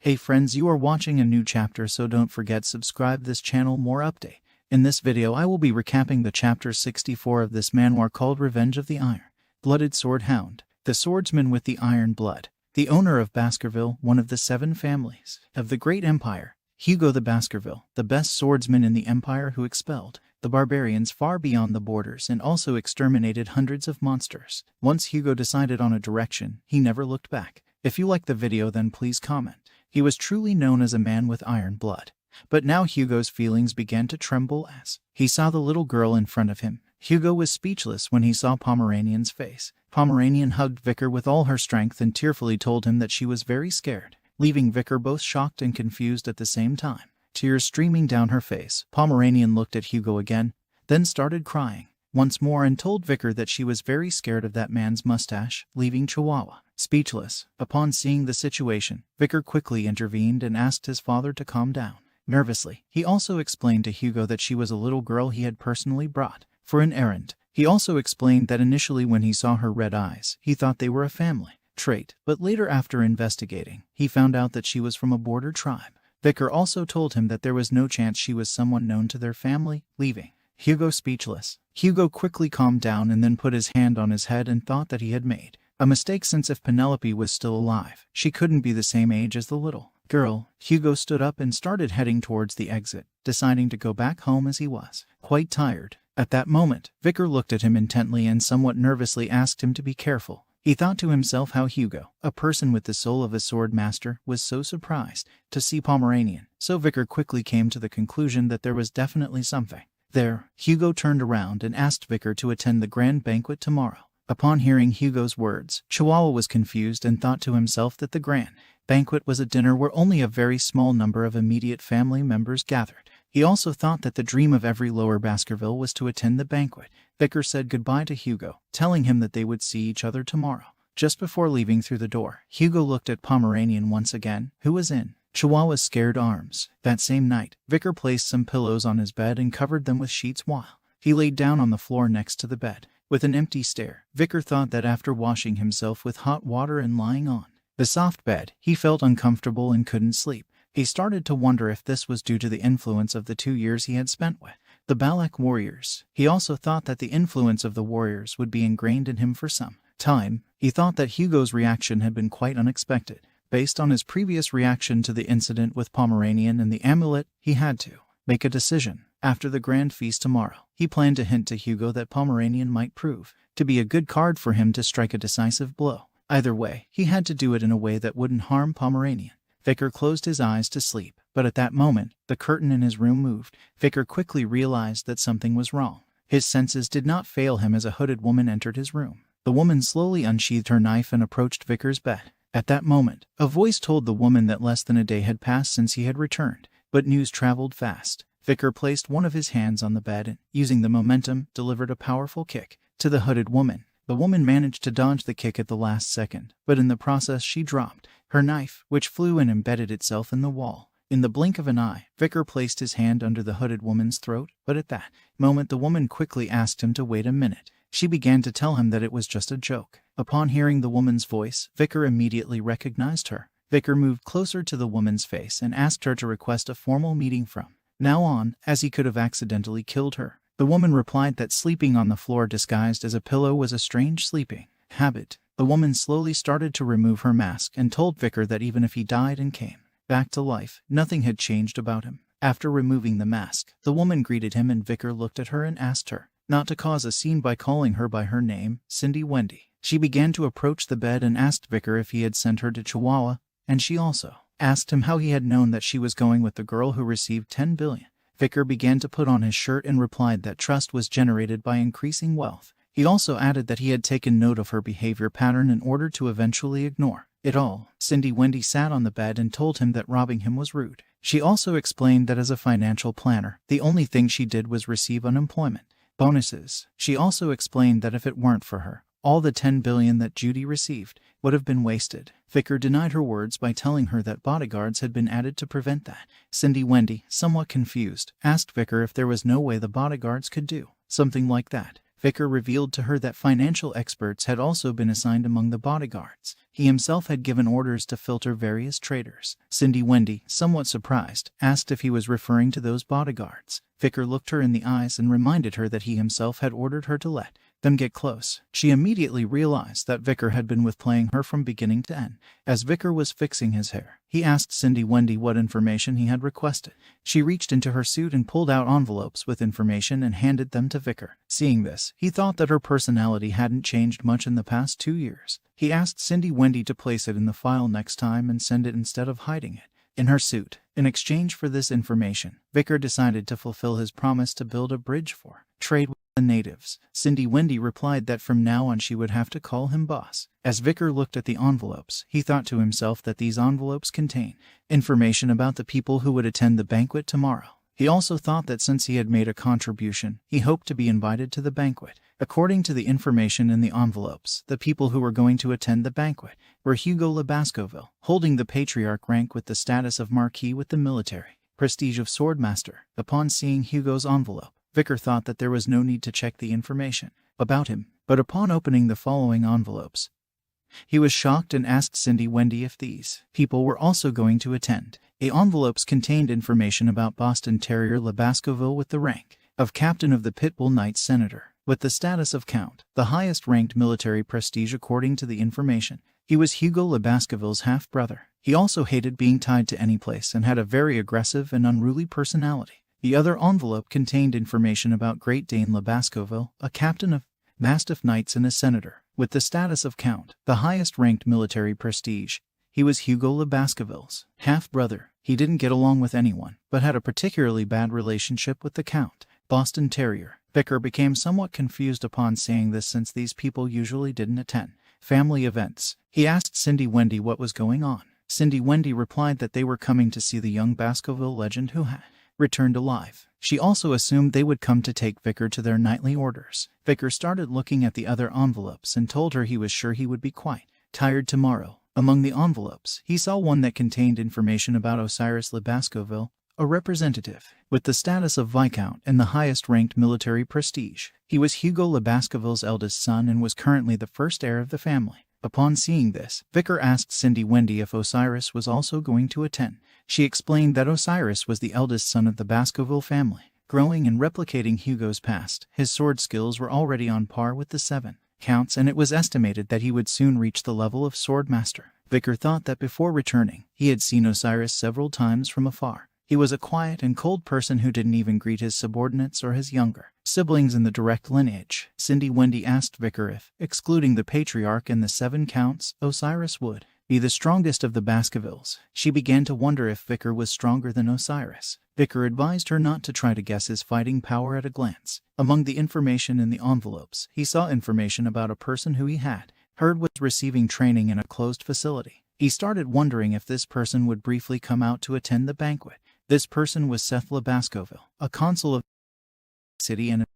Hey friends, you are watching a new chapter, so don't forget subscribe this channel more update. In this video I will be recapping the chapter 64 of this manhwa called Revenge of the Iron-Blooded Sword Hound, the swordsman with the iron blood, the owner of Baskerville, one of the 7 families of the great empire. Hugo the Baskerville, the best swordsman in the empire who expelled the barbarians far beyond the borders and also exterminated hundreds of monsters. Once Hugo decided on a direction, he never looked back. If you like the video, then please comment. He was truly known as a man with iron blood. But now Hugo's feelings began to tremble as he saw the little girl in front of him. Hugo was speechless when he saw Pomeranian's face. Pomeranian hugged Vicar with all her strength and tearfully told him that she was very scared, leaving Vicar both shocked and confused at the same time. Tears streaming down her face, Pomeranian looked at Hugo again, then started crying once more and told Vicar that she was very scared of that man's mustache, leaving Chihuahua speechless. Upon seeing the situation, Vicar quickly intervened and asked his father to calm down. Nervously, he also explained to Hugo that she was a little girl he had personally brought for an errand. He also explained that initially when he saw her red eyes, he thought they were a family trait, but later after investigating, he found out that she was from a border tribe. Vicar also told him that there was no chance she was someone known to their family, leaving Hugo speechless. Hugo quickly calmed down and then put his hand on his head and thought that he had made a mistake, since if Penelope was still alive, she couldn't be the same age as the little girl. Hugo stood up and started heading towards the exit, deciding to go back home as he was quite tired. At that moment, Vicar looked at him intently and somewhat nervously asked him to be careful. He thought to himself how Hugo, a person with the soul of a sword master, was so surprised to see Pomeranian, so Vicar quickly came to the conclusion that there was definitely something there. Hugo turned around and asked Vicar to attend the grand banquet tomorrow. Upon hearing Hugo's words, Chihuahua was confused and thought to himself that the grand banquet was a dinner where only a very small number of immediate family members gathered. He also thought that the dream of every lower Baskerville was to attend the banquet. Vicar said goodbye to Hugo, telling him that they would see each other tomorrow. Just before leaving through the door, Hugo looked at Pomeranian once again, who was in Chihuahua's scared arms. That same night, Vicar placed some pillows on his bed and covered them with sheets while he laid down on the floor next to the bed. With an empty stare, Vicar thought that after washing himself with hot water and lying on the soft bed, he felt uncomfortable and couldn't sleep. He started to wonder if this was due to the influence of the 2 years he had spent with the Balak warriors. He also thought that the influence of the warriors would be ingrained in him for some time. He thought that Hugo's reaction had been quite unexpected. Based on his previous reaction to the incident with Pomeranian and the amulet, he had to make a decision. After the grand feast tomorrow, he planned to hint to Hugo that Pomeranian might prove to be a good card for him to strike a decisive blow. Either way, he had to do it in a way that wouldn't harm Pomeranian. Vicar closed his eyes to sleep, but at that moment, the curtain in his room moved. Vicar quickly realized that something was wrong. His senses did not fail him as a hooded woman entered his room. The woman slowly unsheathed her knife and approached Vicar's bed. At that moment, a voice told the woman that less than a day had passed since he had returned, but news traveled fast. Vicar placed one of his hands on the bed and, using the momentum, delivered a powerful kick to the hooded woman. The woman managed to dodge the kick at the last second, but in the process she dropped her knife, which flew and embedded itself in the wall. In the blink of an eye, Vicar placed his hand under the hooded woman's throat, but at that moment the woman quickly asked him to wait a minute. She began to tell him that it was just a joke. Upon hearing the woman's voice, Vicar immediately recognized her. Vicar moved closer to the woman's face and asked her to request a formal meeting from now on, as he could have accidentally killed her. The woman replied that sleeping on the floor disguised as a pillow was a strange sleeping habit. The woman slowly started to remove her mask and told Vicar that even if he died and came back to life, nothing had changed about him. After removing the mask, the woman greeted him and Vicar looked at her and asked her not to cause a scene by calling her by her name, Wendy. She began to approach the bed and asked Vicar if he had sent her to Chihuahua, and she also asked him how he had known that she was going with the girl who received 10 billion. Vicar began to put on his shirt and replied that trust was generated by increasing wealth. He also added that he had taken note of her behavior pattern in order to eventually ignore it all. Wendy sat on the bed and told him that robbing him was rude. She also explained that as a financial planner, the only thing she did was receive unemployment bonuses. She also explained that if it weren't for her, all the 10 billion that Judy received would have been wasted. Vicar denied her words by telling her that bodyguards had been added to prevent that. Wendy, somewhat confused, asked Vicar if there was no way the bodyguards could do something like that. Vicar revealed to her that financial experts had also been assigned among the bodyguards. He himself had given orders to filter various traitors. Wendy, somewhat surprised, asked if he was referring to those bodyguards. Vicar looked her in the eyes and reminded her that he himself had ordered her to let them get close. She immediately realized that Vicar had been playing her from beginning to end. As Vicar was fixing his hair, he asked Wendy what information he had requested. She reached into her suit and pulled out envelopes with information and handed them to Vicar. Seeing this, he thought that her personality hadn't changed much in the past 2 years. He asked Wendy to place it in the file next time and send it instead of hiding it in her suit. In exchange for this information, Vicar decided to fulfill his promise to build a bridge for trade with the natives. Wendy replied that from now on she would have to call him boss. As Vicar looked at the envelopes, he thought to himself that these envelopes contain information about the people who would attend the banquet tomorrow. He also thought that since he had made a contribution, he hoped to be invited to the banquet. According to the information in the envelopes, the people who were going to attend the banquet were Hugo Baskerville, holding the patriarch rank with the status of Marquis with the military prestige of Swordmaster. Upon seeing Hugo's envelope, Vicar thought that there was no need to check the information about him, but upon opening the following envelopes, he was shocked and asked Wendy if these people were also going to attend. The envelopes contained information about Boston Terrier Baskerville with the rank of Captain of the Pitbull Knights Senator, with the status of Count, the highest-ranked military prestige according to the information. He was Hugo Baskerville's half-brother. He also hated being tied to any place and had a very aggressive and unruly personality. The other envelope contained information about Great Dane Baskerville, a captain of Mastiff Knights and a senator, with the status of Count, the highest-ranked military prestige. He was Hugo Baskerville's half-brother. He didn't get along with anyone, but had a particularly bad relationship with the Count, Boston Terrier. Vicar became somewhat confused upon seeing this since these people usually didn't attend family events. He asked Wendy what was going on. Wendy replied that they were coming to see the young Baskerville legend who had returned alive. She also assumed they would come to take Vicar to their nightly orders. Vicar started looking at the other envelopes and told her he was sure he would be quite tired tomorrow. Among the envelopes, he saw one that contained information about Osiris Baskerville, a representative with the status of Viscount and the highest-ranked military prestige. He was Hugo Baskerville's eldest son and was currently the first heir of the family. Upon seeing this, Vicar asked Wendy if Osiris was also going to attend. She explained that Osiris was the eldest son of the Baskerville family. Growing and replicating Hugo's past, his sword skills were already on par with the 7 counts, and it was estimated that he would soon reach the level of Swordmaster. Vicar thought that before returning, he had seen Osiris several times from afar. He was a quiet and cold person who didn't even greet his subordinates or his younger siblings in the direct lineage. Wendy asked Vicar if, excluding the patriarch and the 7 counts, Osiris would be the strongest of the Baskervilles. She began to wonder if Vicar was stronger than Osiris. Vicar advised her not to try to guess his fighting power at a glance. Among the information in the envelopes, he saw information about a person who he had heard was receiving training in a closed facility. He started wondering if this person would briefly come out to attend the banquet. This person was Seth Baskerville, a consul of the city and a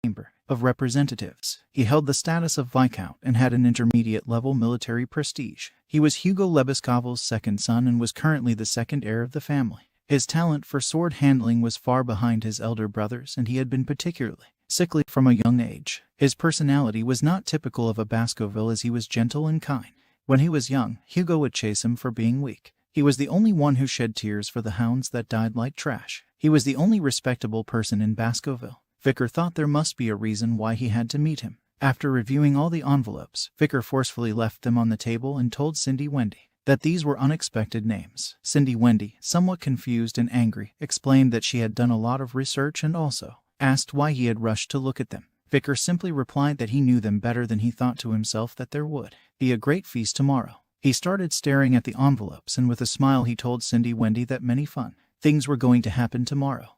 chamber of representatives. He held the status of Viscount and had an intermediate-level military prestige. He was Hugo Baskerville's second son and was currently the second heir of the family. His talent for sword handling was far behind his elder brothers, and he had been particularly sickly from a young age. His personality was not typical of a Baskerville, as he was gentle and kind. When he was young, Hugo would chase him for being weak. He was the only one who shed tears for the hounds that died like trash. He was the only respectable person in Baskerville. Vicar thought there must be a reason why he had to meet him. After reviewing all the envelopes, Vicar forcefully left them on the table and told Wendy that these were unexpected names. Wendy, somewhat confused and angry, explained that she had done a lot of research and also asked why he had rushed to look at them. Vicar simply replied that he knew them better than he thought to himself that there would be a great feast tomorrow. He started staring at the envelopes, and with a smile he told Wendy that many fun things were going to happen tomorrow.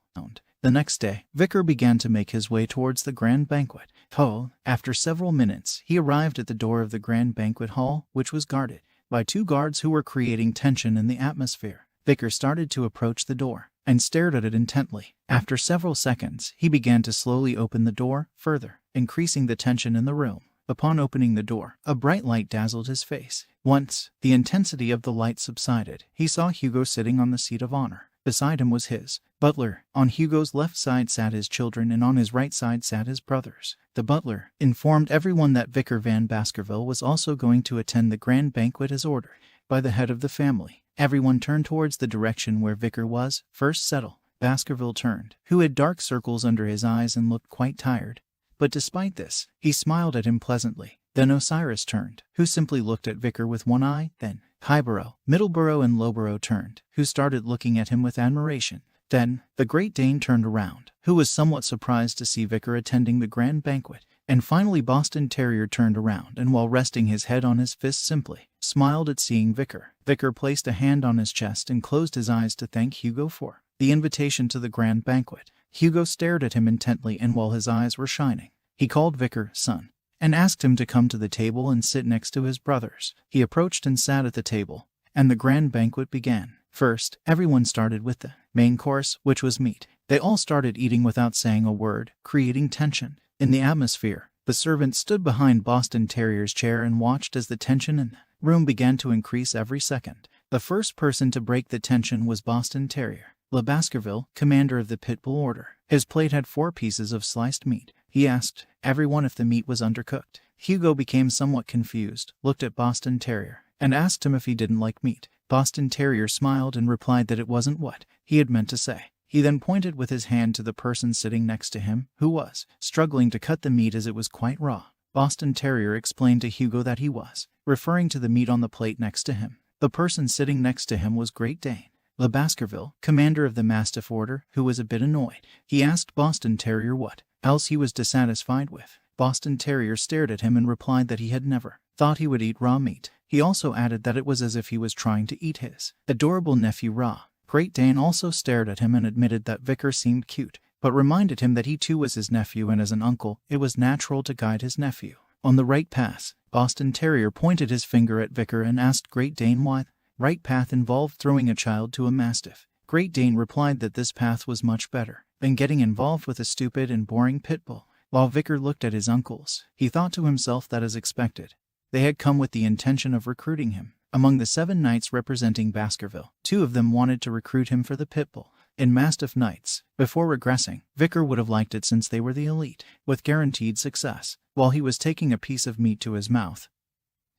The next day, Vicar began to make his way towards the grand banquet hall. After several minutes, he arrived at the door of the grand banquet hall, which was guarded by 2 guards who were creating tension in the atmosphere. Vicar started to approach the door and stared at it intently. After several seconds, he began to slowly open the door, further increasing the tension in the room. Upon opening the door, a bright light dazzled his face. Once the intensity of the light subsided, he saw Hugo sitting on the seat of honor. Beside him was his butler. On Hugo's left side sat his children and on his right side sat his brothers. The butler informed everyone that Vicar Van Baskerville was also going to attend the grand banquet as ordered by the head of the family. Everyone turned towards the direction where Vicar was first settled. Baskerville turned, who had dark circles under his eyes and looked quite tired. But despite this, he smiled at him pleasantly. Then Osiris turned, who simply looked at Vicar with one eye. Then Highborough, Middleborough and Lowborough turned, who started looking at him with admiration. Then the Great Dane turned around, who was somewhat surprised to see Vicar attending the grand banquet. And finally Boston Terrier turned around and while resting his head on his fist simply smiled at seeing Vicar. Vicar placed a hand on his chest and closed his eyes to thank Hugo for the invitation to the grand banquet. Hugo stared at him intently and while his eyes were shining, he called Vicar son and asked him to come to the table and sit next to his brothers. He approached and sat at the table, and the grand banquet began. First, everyone started with the main course, which was meat. They all started eating without saying a word, creating tension in the atmosphere. The servant stood behind Boston Terrier's chair and watched as the tension in the room began to increase every second. The first person to break the tension was Boston Terrier Baskerville, commander of the Pitbull Order. His plate had 4 pieces of sliced meat. He asked everyone if the meat was undercooked. Hugo became somewhat confused, looked at Boston Terrier, and asked him if he didn't like meat. Boston Terrier smiled and replied that it wasn't what he had meant to say. He then pointed with his hand to the person sitting next to him, who was struggling to cut the meat as it was quite raw. Boston Terrier explained to Hugo that he was referring to the meat on the plate next to him. The person sitting next to him was Great Dane Baskerville, commander of the Mastiff Order, who was a bit annoyed. He asked Boston Terrier what else he was dissatisfied with. Boston Terrier stared at him and replied that he had never thought he would eat raw meat. He also added that it was as if he was trying to eat his adorable nephew raw. Great Dane also stared at him and admitted that Vicar seemed cute, but reminded him that he too was his nephew and as an uncle, it was natural to guide his nephew on the right path. Boston Terrier pointed his finger at Vicar and asked Great Dane why the right path involved throwing a child to a mastiff. Great Dane replied that this path was much better than getting involved with a stupid and boring pit bull. While Vicar looked at his uncles, he thought to himself that as expected, they had come with the intention of recruiting him. Among the 7 knights representing Baskerville, 2 of them wanted to recruit him for the pitbull and mastiff knights. Before regressing, Vicar would have liked it since they were the elite, with guaranteed success. While he was taking a piece of meat to his mouth,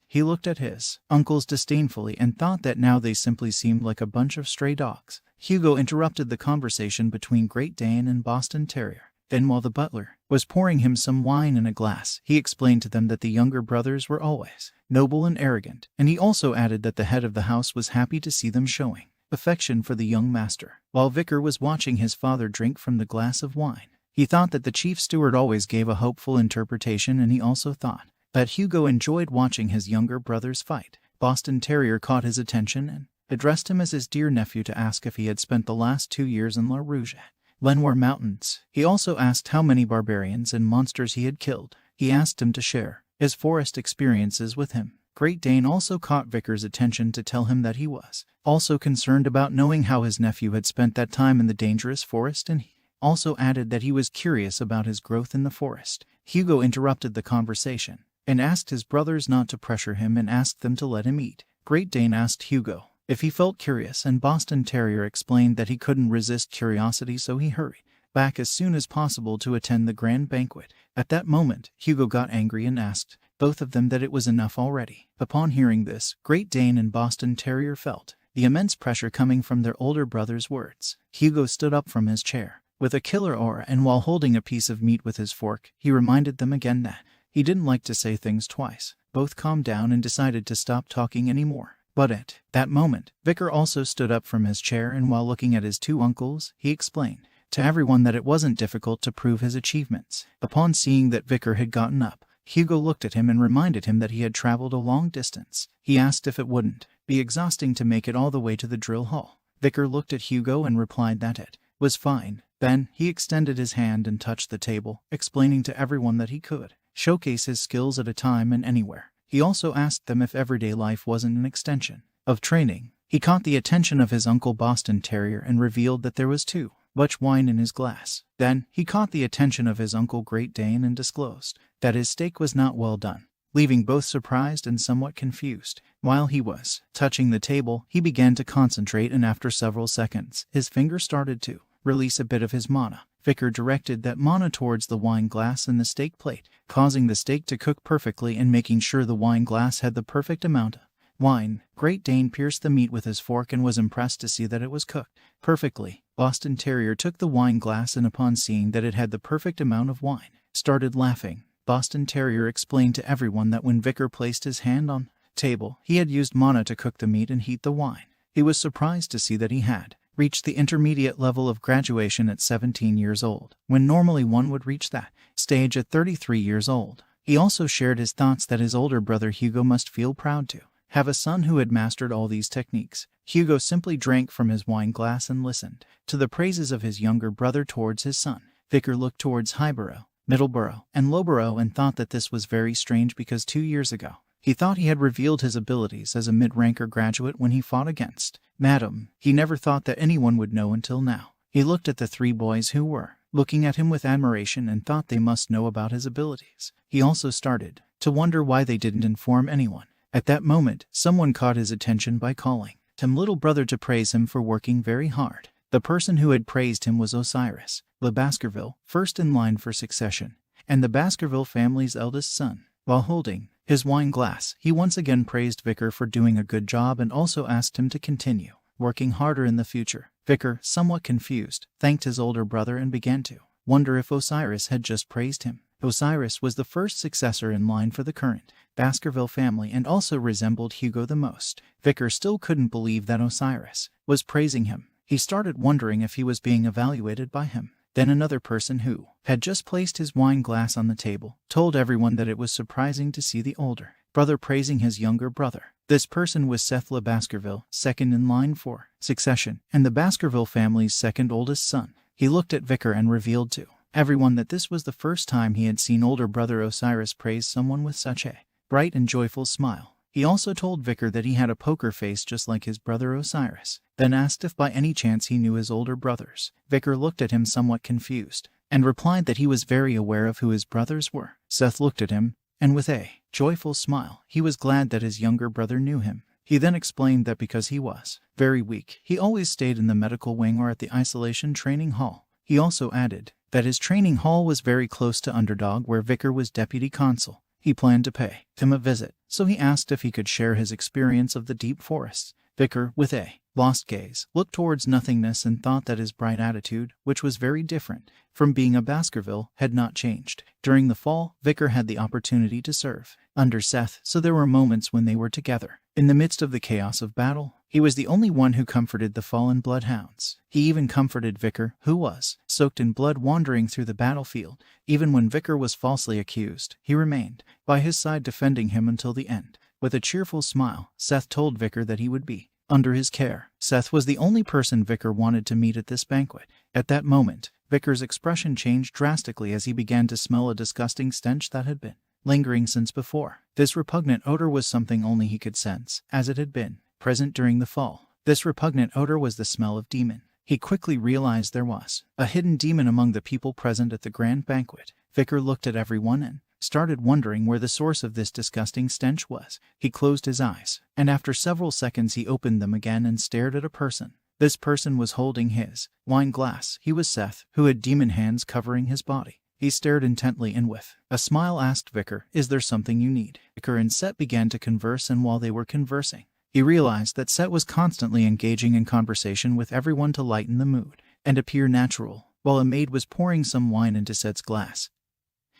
he looked at his uncles disdainfully and thought that now they simply seemed like a bunch of stray dogs. Hugo interrupted the conversation between Great Dane and Boston Terrier. Then while the butler was pouring him some wine in a glass, he explained to them that the younger brothers were always noble and arrogant, and he also added that the head of the house was happy to see them showing affection for the young master. While Vicar was watching his father drink from the glass of wine, he thought that the chief steward always gave a hopeful interpretation, and he also thought that Hugo enjoyed watching his younger brothers fight. Boston Terrier caught his attention and addressed him as his dear nephew to ask if he had spent the last 2 years in La Rouge Lenoir Mountains. He also asked how many barbarians and monsters he had killed. He asked him to share his forest experiences with him. Great Dane also caught Vicar's attention to tell him that he was also concerned about knowing how his nephew had spent that time in the dangerous forest, and he also added that he was curious about his growth in the forest. Hugo interrupted the conversation and asked his brothers not to pressure him and asked them to let him eat. Great Dane asked Hugo if he felt curious, and Boston Terrier explained that he couldn't resist curiosity, so he hurried back as soon as possible to attend the grand banquet. At that moment, Hugo got angry and asked both of them that it was enough already. Upon hearing this, Great Dane and Boston Terrier felt the immense pressure coming from their older brother's words. Hugo stood up from his chair with a killer aura, and while holding a piece of meat with his fork, he reminded them again that he didn't like to say things twice. Both calmed down and decided to stop talking anymore. But at that moment, Vicar also stood up from his chair, and while looking at his 2 uncles, he explained to everyone that it wasn't difficult to prove his achievements. Upon seeing that Vicar had gotten up, Hugo looked at him and reminded him that he had traveled a long distance. He asked if it wouldn't be exhausting to make it all the way to the drill hall. Vicar looked at Hugo and replied that it was fine. Then he extended his hand and touched the table, explaining to everyone that he could showcase his skills at a time and anywhere. He also asked them if everyday life wasn't an extension of training. He caught the attention of his uncle Boston Terrier and revealed that there was too much wine in his glass. Then he caught the attention of his uncle Great Dane and disclosed that his steak was not well done, leaving both surprised and somewhat confused. While he was touching the table, he began to concentrate, and after several seconds, his finger started to release a bit of his mana. Vicar directed that mana towards the wine glass and the steak plate, causing the steak to cook perfectly and making sure the wine glass had the perfect amount of wine. Great Dane pierced the meat with his fork and was impressed to see that it was cooked perfectly. Boston Terrier took the wine glass and upon seeing that it had the perfect amount of wine, started laughing. Boston Terrier explained to everyone that when Vicar placed his hand on the table, he had used mana to cook the meat and heat the wine. He was surprised to see that he had reached the intermediate level of graduation at 17 years old, when normally one would reach that stage at 33 years old. He also shared his thoughts that his older brother Hugo must feel proud to have a son who had mastered all these techniques. Hugo simply drank from his wine glass and listened to the praises of his younger brother towards his son. Vicar looked towards Highborough, Middleborough, and Lowborough and thought that this was very strange because 2 years ago, he thought he had revealed his abilities as a mid-ranker graduate when he fought against Madam. He never thought that anyone would know until now. He looked at the 3 boys who were looking at him with admiration and thought they must know about his abilities. He also started to wonder why they didn't inform anyone. At that moment, someone caught his attention by calling him little brother to praise him for working very hard. The person who had praised him was Osiris, the Baskerville, first in line for succession, and the Baskerville family's eldest son. While holding his wine glass, he once again praised Vicar for doing a good job and also asked him to continue working harder in the future. Vicar, somewhat confused, thanked his older brother and began to wonder if Osiris had just praised him. Osiris was the first successor in line for the current Baskerville family and also resembled Hugo the most. Vicar still couldn't believe that Osiris was praising him. He started wondering if he was being evaluated by him. Then another person who had just placed his wine glass on the table told everyone that it was surprising to see the older brother praising his younger brother. This person was Seth Le Baskerville, second in line for succession, and the Baskerville family's second oldest son. He looked at Vicar and revealed to everyone that this was the first time he had seen older brother Osiris praise someone with such a bright and joyful smile. He also told Vicar that he had a poker face just like his brother Osiris, then asked if by any chance he knew his older brothers. Vicar looked at him somewhat confused, and replied that he was very aware of who his brothers were. Seth looked at him, and with a joyful smile, he was glad that his younger brother knew him. He then explained that because he was very weak, he always stayed in the medical wing or at the isolation training hall. He also added that his training hall was very close to Underdog where Vicar was deputy consul. He planned to pay him a visit, so he asked if he could share his experience of the deep forests. Vicar, with a lost gaze, looked towards nothingness and thought that his bright attitude, which was very different from being a Baskerville, had not changed. During the fall, Vicar had the opportunity to serve under Seth, so there were moments when they were together. In the midst of the chaos of battle, he was the only one who comforted the fallen bloodhounds. He even comforted Vicar, who was soaked in blood wandering through the battlefield. Even when Vicar was falsely accused, he remained by his side defending him until the end. With a cheerful smile, Seth told Vicar that he would be under his care. Seth was the only person Vicar wanted to meet at this banquet. At that moment, Vicar's expression changed drastically as he began to smell a disgusting stench that had been lingering since before. This repugnant odor was something only he could sense, as it had been present during the fall. This repugnant odor was the smell of demon. He quickly realized there was a hidden demon among the people present at the grand banquet. Vicar looked at everyone and started wondering where the source of this disgusting stench was. He closed his eyes, and after several seconds he opened them again and stared at a person. This person was holding his wine glass. He was Seth, who had demon hands covering his body. He stared intently and with a smile asked Vicar, "Is there something you need?" Vicar and Seth began to converse, and while they were conversing, he realized that Seth was constantly engaging in conversation with everyone to lighten the mood and appear natural, while a maid was pouring some wine into Seth's glass.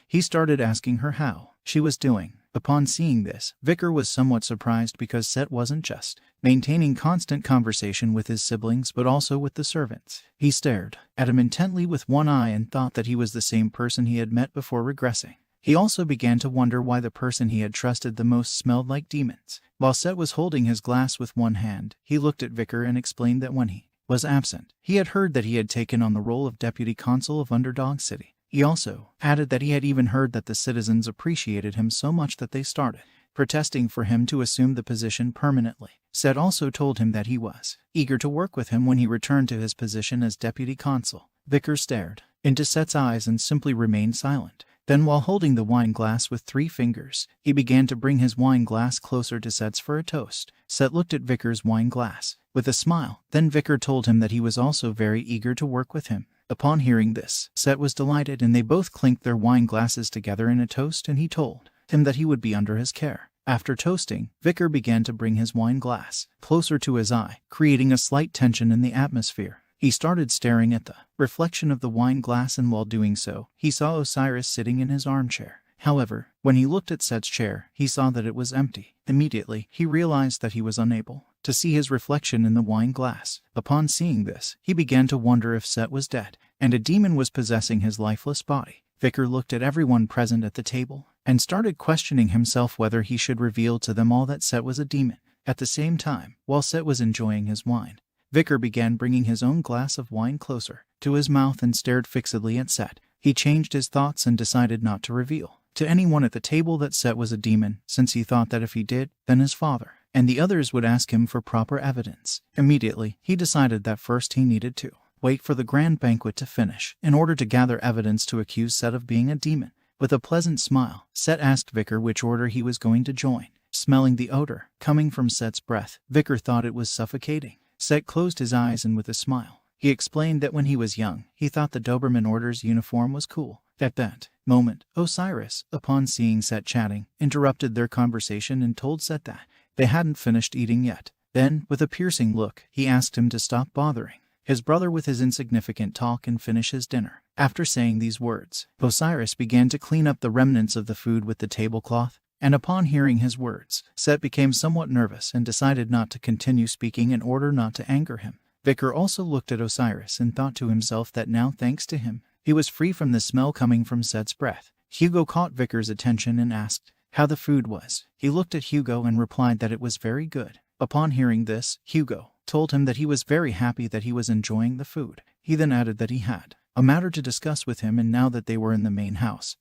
He started asking her how she was doing. Upon seeing this, Vicar was somewhat surprised because Seth wasn't just maintaining constant conversation with his siblings but also with the servants. He stared at him intently with one eye and thought that he was the same person he had met before regressing. He also began to wonder why the person he had trusted the most smelled like demons. While Seth was holding his glass with one hand, he looked at Vicar and explained that when he was absent, he had heard that he had taken on the role of deputy consul of Underdog City. He also added that he had even heard that the citizens appreciated him so much that they started protesting for him to assume the position permanently. Seth also told him that he was eager to work with him when he returned to his position as deputy consul. Vicar stared into Seth's eyes and simply remained silent. Then while holding the wine glass with 3 fingers, he began to bring his wine glass closer to Set's for a toast. Set looked at Vicar's wine glass with a smile. Then Vicar told him that he was also very eager to work with him. Upon hearing this, Set was delighted and they both clinked their wine glasses together in a toast, and he told him that he would be under his care. After toasting, Vicar began to bring his wine glass closer to his eye, creating a slight tension in the atmosphere. He started staring at the reflection of the wine glass, and while doing so, he saw Osiris sitting in his armchair. However, when he looked at Set's chair, he saw that it was empty. Immediately, he realized that he was unable to see his reflection in the wine glass. Upon seeing this, he began to wonder if Set was dead, and a demon was possessing his lifeless body. Vicar looked at everyone present at the table, and started questioning himself whether he should reveal to them all that Set was a demon. At the same time, while Set was enjoying his wine, Vicar began bringing his own glass of wine closer to his mouth and stared fixedly at Set. He changed his thoughts and decided not to reveal to anyone at the table that Set was a demon, since he thought that if he did, then his father and the others would ask him for proper evidence. Immediately, he decided that first he needed to wait for the grand banquet to finish in order to gather evidence to accuse Set of being a demon. With a pleasant smile, Set asked Vicar which order he was going to join. Smelling the odor coming from Set's breath, Vicar thought it was suffocating. Set closed his eyes and with a smile, he explained that when he was young, he thought the Doberman Order's uniform was cool. At that moment, Osiris, upon seeing Set chatting, interrupted their conversation and told Set that they hadn't finished eating yet. Then, with a piercing look, he asked him to stop bothering his brother with his insignificant talk and finish his dinner. After saying these words, Osiris began to clean up the remnants of the food with the tablecloth, and upon hearing his words, Set became somewhat nervous and decided not to continue speaking in order not to anger him. Vicar also looked at Osiris and thought to himself that now, thanks to him, he was free from the smell coming from Set's breath. Hugo caught Vicar's attention and asked how the food was. He looked at Hugo and replied that it was very good. Upon hearing this, Hugo told him that he was very happy that he was enjoying the food. He then added that he had a matter to discuss with him, and now that they were in the main house,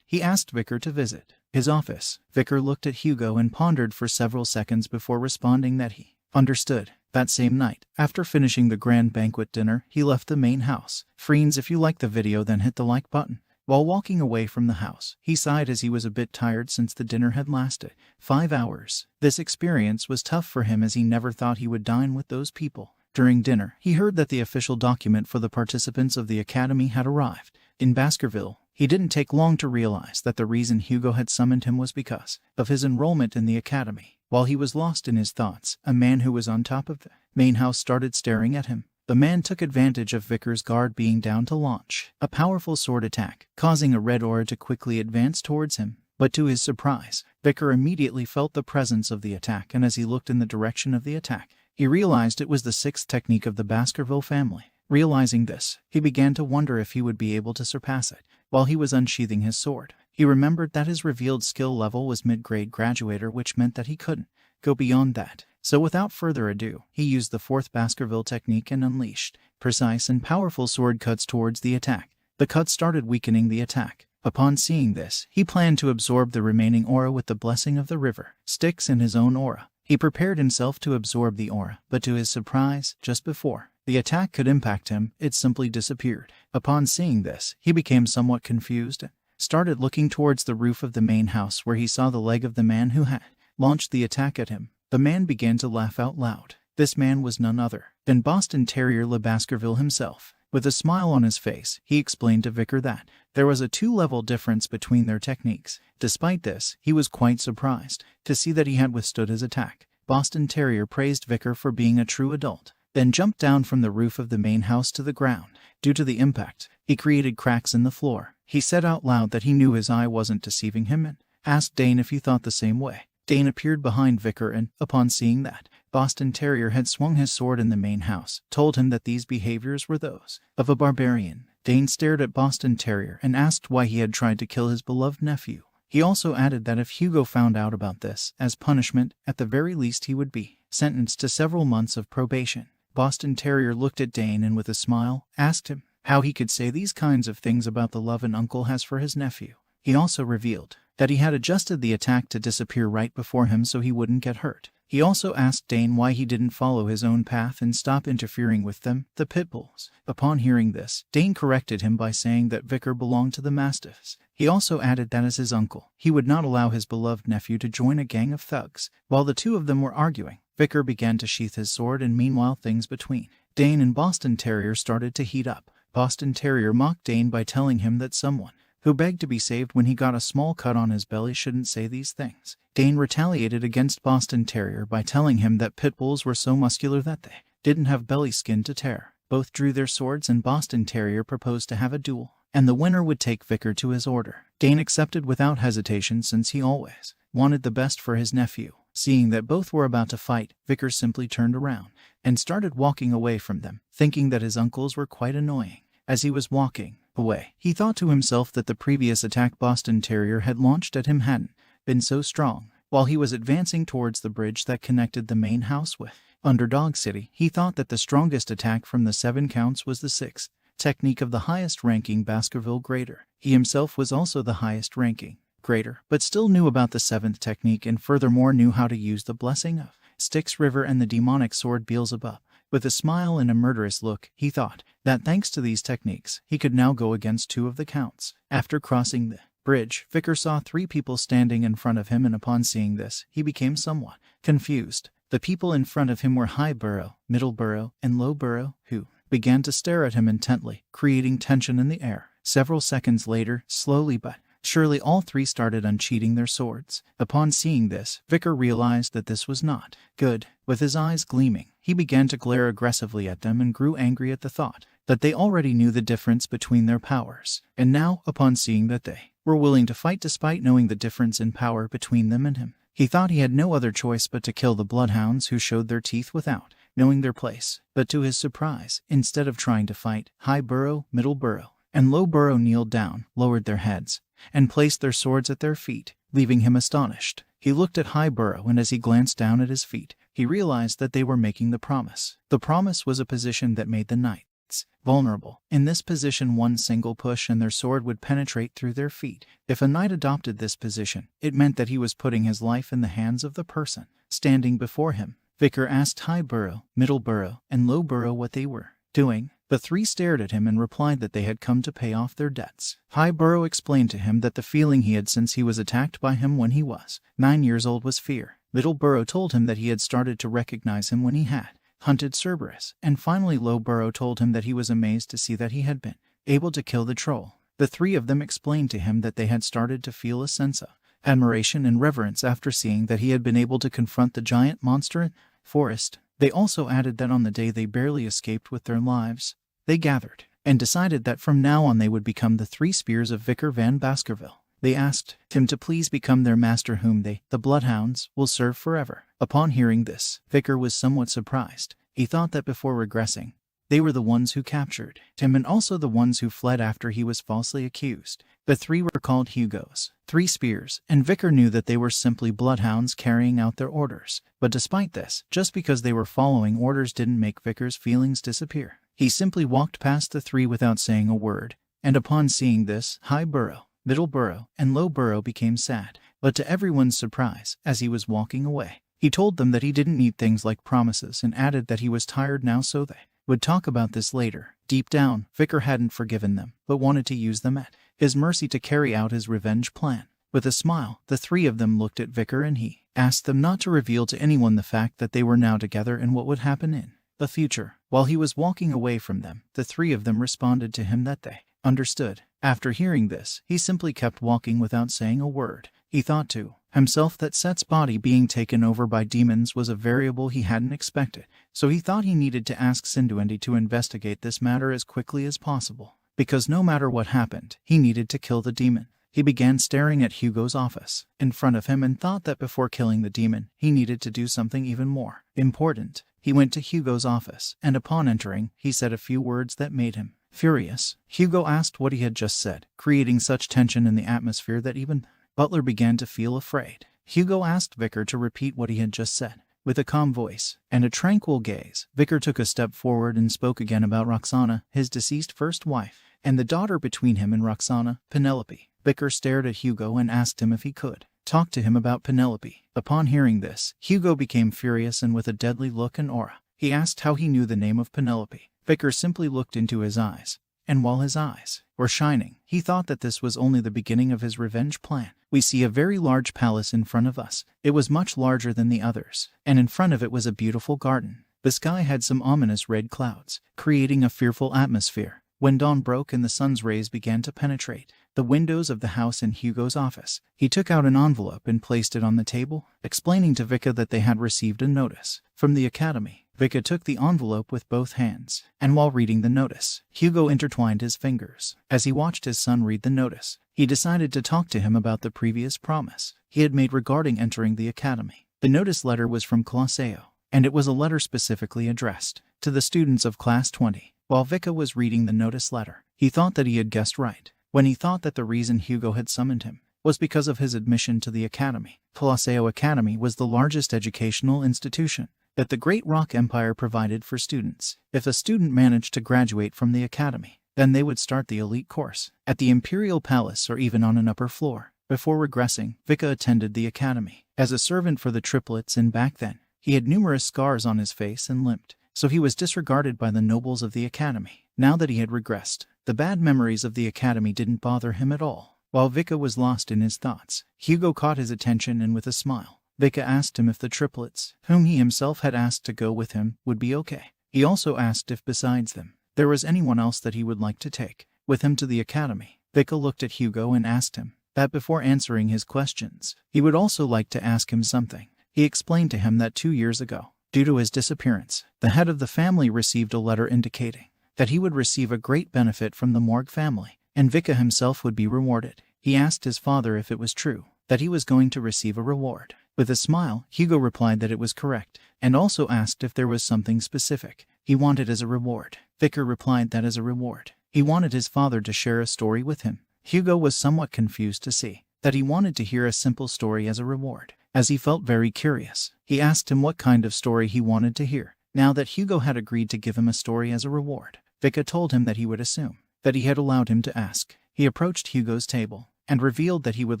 he asked Vicar to visit his office. Vicar looked at Hugo and pondered for several seconds before responding that he understood. That same night, after finishing the grand banquet dinner, he left the main house. Friends, if you liked the video, then hit the like button. While walking away from the house, he sighed as he was a bit tired since the dinner had lasted 5 hours. This experience was tough for him as he never thought he would dine with those people. During dinner, he heard that the official document for the participants of the academy had arrived in Baskerville. He didn't take long to realize that the reason Hugo had summoned him was because of his enrollment in the academy. While he was lost in his thoughts, a man who was on top of the main house started staring at him. The man took advantage of Vicar's guard being down to launch a powerful sword attack, causing a red aura to quickly advance towards him. But to his surprise, Vicar immediately felt the presence of the attack, and as he looked in the direction of the attack, he realized it was the 6th technique of the Baskerville family. Realizing this, he began to wonder if he would be able to surpass it. While he was unsheathing his sword, he remembered that his revealed skill level was mid-grade graduator, which meant that he couldn't go beyond that. So without further ado, he used the 4th Baskerville technique and unleashed precise and powerful sword cuts towards the attack. The cuts started weakening the attack. Upon seeing this, he planned to absorb the remaining aura with the blessing of the river Styx in his own aura. He prepared himself to absorb the aura, but to his surprise, just before the attack could impact him, it simply disappeared. Upon seeing this, he became somewhat confused and started looking towards the roof of the main house, where he saw the leg of the man who had launched the attack at him. The man began to laugh out loud. This man was none other than Boston Terrier Le Baskerville himself. With a smile on his face, he explained to Vicar that there was a 2-level difference between their techniques. Despite this, he was quite surprised to see that he had withstood his attack. Boston Terrier praised Vicar for being a true adult, then jumped down from the roof of the main house to the ground. Due to the impact, he created cracks in the floor. He said out loud that he knew his eye wasn't deceiving him and asked Dane if he thought the same way. Dane appeared behind Vicar and, upon seeing that Boston Terrier had swung his sword in the main house, told him that these behaviors were those of a barbarian. Dane stared at Boston Terrier and asked why he had tried to kill his beloved nephew. He also added that if Hugo found out about this, as punishment, at the very least he would be sentenced to several months of probation. Boston Terrier looked at Dane and with a smile, asked him how he could say these kinds of things about the love an uncle has for his nephew. He also revealed that he had adjusted the attack to disappear right before him so he wouldn't get hurt. He also asked Dane why he didn't follow his own path and stop interfering with them, the pit bulls. Upon hearing this, Dane corrected him by saying that Vicar belonged to the mastiffs. He also added that as his uncle, he would not allow his beloved nephew to join a gang of thugs. While the two of them were arguing, Vicar began to sheath his sword, and meanwhile things between Dane and Boston Terrier started to heat up. Boston Terrier mocked Dane by telling him that someone who begged to be saved when he got a small cut on his belly shouldn't say these things. Dane retaliated against Boston Terrier by telling him that pit bulls were so muscular that they didn't have belly skin to tear. Both drew their swords, and Boston Terrier proposed to have a duel, and the winner would take Vicar to his order. Dane accepted without hesitation, since he always wanted the best for his nephew. Seeing that both were about to fight, Vicar simply turned around and started walking away from them, thinking that his uncles were quite annoying. As he was walking away, he thought to himself that the previous attack Boston Terrier had launched at him hadn't been so strong. While he was advancing towards the bridge that connected the main house with Underdog City, he thought that the strongest attack from the 7 counts was the 6th technique of the highest-ranking Baskerville grader. He himself was also the highest-ranking grader, but still knew about the 7th technique, and furthermore knew how to use the blessing of Styx River and the demonic sword Beelzebub. With a smile and a murderous look, he thought that thanks to these techniques, he could now go against 2 of the counts. After crossing the bridge, Vicar saw 3 people standing in front of him, and upon seeing this, he became somewhat confused. The people in front of him were High Burrow, Middle Burrow, and Low Burrow, who began to stare at him intently, creating tension in the air. Several seconds later, slowly but surely, all 3 started unsheathing their swords. Upon seeing this, Vicar realized that this was not good. With his eyes gleaming, he began to glare aggressively at them and grew angry at the thought that they already knew the difference between their powers. And now, upon seeing that they were willing to fight despite knowing the difference in power between them and him, he thought he had no other choice but to kill the bloodhounds who showed their teeth without knowing their place. But to his surprise, instead of trying to fight, High Burrow, Middle Burrow, and Low Burrow kneeled down, lowered their heads, and placed their swords at their feet, leaving him astonished. He looked at High Burrow, and as he glanced down at his feet, he realized that they were making the promise. The promise was a position that made the knights vulnerable. In this position, one single push and their sword would penetrate through their feet. If a knight adopted this position, it meant that he was putting his life in the hands of the person standing before him. Vicar asked High Burrow, Middle Burrow, and Low Burrow what they were doing. The 3 stared at him and replied that they had come to pay off their debts. High Burrow explained to him that the feeling he had since he was attacked by him when he was 9 years old was fear. Middle Burrow told him that he had started to recognize him when he had hunted Cerberus. And finally, Low Burrow told him that he was amazed to see that he had been able to kill the troll. The 3 of them explained to him that they had started to feel a sense of admiration and reverence after seeing that he had been able to confront the giant monster in the forest. They also added that on the day they barely escaped with their lives, they gathered and decided that from now on they would become the 3 spears of Vicar Van Baskerville. They asked him to please become their master, whom they, the Bloodhounds, will serve forever. Upon hearing this, Vicar was somewhat surprised. He thought that before regressing, they were the ones who captured him and also the ones who fled after he was falsely accused. The 3 were called Hugo's 3 spears, and Vicar knew that they were simply bloodhounds carrying out their orders. But despite this, just because they were following orders didn't make Vicar's feelings disappear. He simply walked past the 3 without saying a word, and upon seeing this, High Burrow, Middle Burrow, and Low Burrow became sad. But to everyone's surprise, as he was walking away, he told them that he didn't need things like promises and added that he was tired now, so they would talk about this later. Deep down, Vicar hadn't forgiven them, but wanted to use them at his mercy to carry out his revenge plan. With a smile, the 3 of them looked at Vicar and he asked them not to reveal to anyone the fact that they were now together and what would happen in the future. While he was walking away from them, the 3 of them responded to him that they understood. After hearing this, he simply kept walking without saying a word. He thought to himself that Set's body being taken over by demons was a variable he hadn't expected, so he thought he needed to ask Wendy to investigate this matter as quickly as possible, because no matter what happened, he needed to kill the demon. He began staring at Hugo's office in front of him and thought that before killing the demon, he needed to do something even more important. He went to Hugo's office, and upon entering, he said a few words that made him furious. Hugo asked what he had just said, creating such tension in the atmosphere that even Butler began to feel afraid. Hugo asked Vicar to repeat what he had just said. With a calm voice and a tranquil gaze, Vicar took a step forward and spoke again about Roxana, his deceased first wife, and the daughter between him and Roxana, Penelope. Vicar stared at Hugo and asked him if he could Talk to him about Penelope. Upon hearing this, Hugo became furious and with a deadly look and aura. He asked how he knew the name of Penelope. Vicar simply looked into his eyes, and while his eyes were shining, he thought that this was only the beginning of his revenge plan. We see a very large palace in front of us. It was much larger than the others, and in front of it was a beautiful garden. The sky had some ominous red clouds, creating a fearful atmosphere. When dawn broke and the sun's rays began to penetrate the windows of the house in Hugo's office, he took out an envelope and placed it on the table, explaining to Vika that they had received a notice from the academy. Vika took the envelope with both hands, and while reading the notice, Hugo intertwined his fingers. As he watched his son read the notice, he decided to talk to him about the previous promise he had made regarding entering the academy. The notice letter was from Colosseo, and it was a letter specifically addressed to the students of Class 20. While Vika was reading the notice letter, he thought that he had guessed right, when he thought that the reason Hugo had summoned him was because of his admission to the academy. Colosseo Academy was the largest educational institution that the Great Rock Empire provided for students. If a student managed to graduate from the academy, then they would start the elite course at the Imperial Palace or even on an upper floor. Before regressing, Vika attended the academy as a servant for the triplets, and back then, he had numerous scars on his face and limped, so he was disregarded by the nobles of the academy. Now that he had regressed, the bad memories of the academy didn't bother him at all. While Vika was lost in his thoughts, Hugo caught his attention and with a smile, Vika asked him if the triplets, whom he himself had asked to go with him, would be okay. He also asked if besides them, there was anyone else that he would like to take with him to the academy. Vika looked at Hugo and asked him that before answering his questions, he would also like to ask him something. He explained to him that 2 years ago, due to his disappearance, the head of the family received a letter indicating that he would receive a great benefit from the Morg family, and Vika himself would be rewarded. He asked his father if it was true that he was going to receive a reward. With a smile, Hugo replied that it was correct, and also asked if there was something specific he wanted as a reward. Vika replied that as a reward, he wanted his father to share a story with him. Hugo was somewhat confused to see that he wanted to hear a simple story as a reward. As he felt very curious, he asked him what kind of story he wanted to hear. Now that Hugo had agreed to give him a story as a reward, Vika told him that he would assume that he had allowed him to ask. He approached Hugo's table and revealed that he would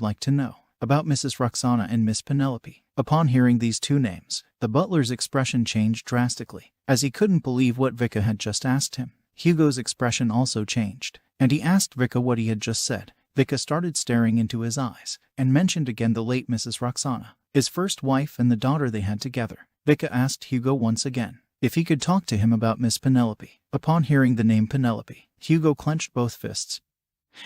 like to know about Mrs. Roxana and Miss Penelope. Upon hearing these two names, the butler's expression changed drastically, as he couldn't believe what Vika had just asked him. Hugo's expression also changed, and he asked Vika what he had just said. Vika started staring into his eyes, and mentioned again the late Mrs. Roxana, his first wife and the daughter they had together. Vika asked Hugo once again if he could talk to him about Miss Penelope. Upon hearing the name Penelope, Hugo clenched both fists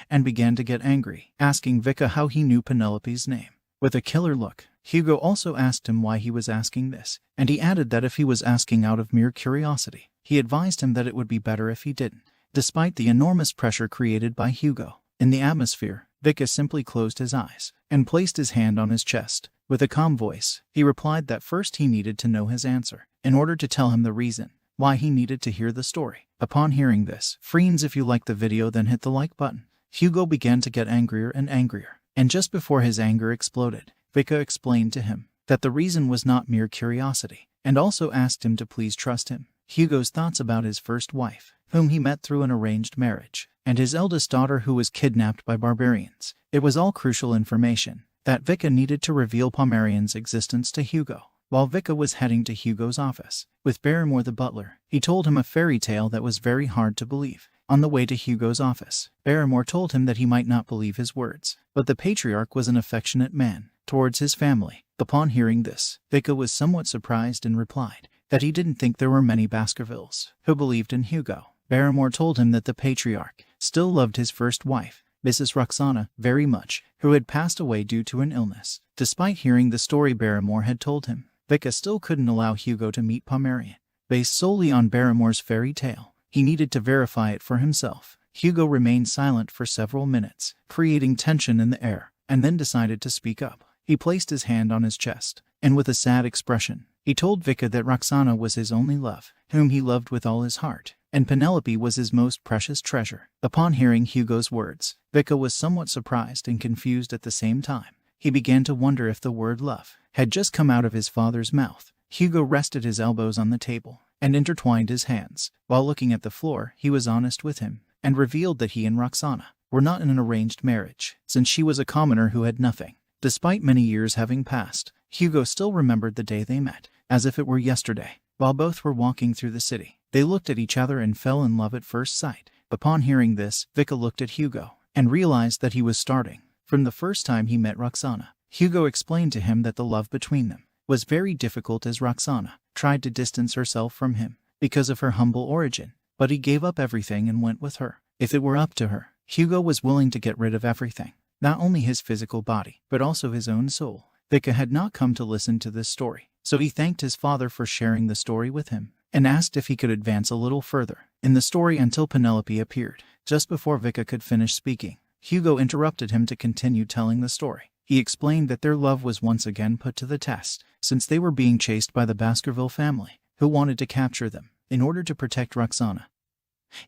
and began to get angry, asking Vika how he knew Penelope's name. With a killer look, Hugo also asked him why he was asking this, and he added that if he was asking out of mere curiosity, he advised him that it would be better if he didn't. Despite the enormous pressure created by Hugo in the atmosphere, Vika simply closed his eyes and placed his hand on his chest. With a calm voice, he replied that first he needed to know his answer in order to tell him the reason why he needed to hear the story. Upon hearing this, friends, if you liked the video, then hit the like button. Hugo began to get angrier and angrier, and just before his anger exploded, Vika explained to him that the reason was not mere curiosity, and also asked him to please trust him. Hugo's thoughts about his first wife, whom he met through an arranged marriage, and his eldest daughter who was kidnapped by barbarians. It was all crucial information that Vika needed to reveal Pomerian's existence to Hugo. While Vika was heading to Hugo's office with Barrymore the butler, he told him a fairy tale that was very hard to believe. On the way to Hugo's office, Barrymore told him that he might not believe his words, but the patriarch was an affectionate man towards his family. Upon hearing this, Vika was somewhat surprised and replied that he didn't think there were many Baskervilles who believed in Hugo. Barrymore told him that the patriarch still loved his first wife, Mrs. Roxana, very much, who had passed away due to an illness. Despite hearing the story Barrymore had told him, Vika still couldn't allow Hugo to meet Pomerian. Based solely on Barrymore's fairy tale, he needed to verify it for himself. Hugo remained silent for several minutes, creating tension in the air, and then decided to speak up. He placed his hand on his chest, and with a sad expression, he told Vika that Roxana was his only love, whom he loved with all his heart, and Penelope was his most precious treasure. Upon hearing Hugo's words, Vika was somewhat surprised and confused at the same time. He began to wonder if the word love had just come out of his father's mouth. Hugo rested his elbows on the table and intertwined his hands. While looking at the floor, he was honest with him and revealed that he and Roxana were not in an arranged marriage, since she was a commoner who had nothing. Despite many years having passed, Hugo still remembered the day they met, as if it were yesterday. While both were walking through the city, they looked at each other and fell in love at first sight. Upon hearing this, Vika looked at Hugo and realized that he was starting from the first time he met Roxana. Hugo explained to him that the love between them was very difficult as Roxana tried to distance herself from him because of her humble origin, but he gave up everything and went with her. If it were up to her, Hugo was willing to get rid of everything, not only his physical body, but also his own soul. Vika had not come to listen to this story, so he thanked his father for sharing the story with him, and asked if he could advance a little further in the story until Penelope appeared. Just before Vika could finish speaking, Hugo interrupted him to continue telling the story. He explained that their love was once again put to the test, since they were being chased by the Baskerville family, who wanted to capture them in order to protect Roxana.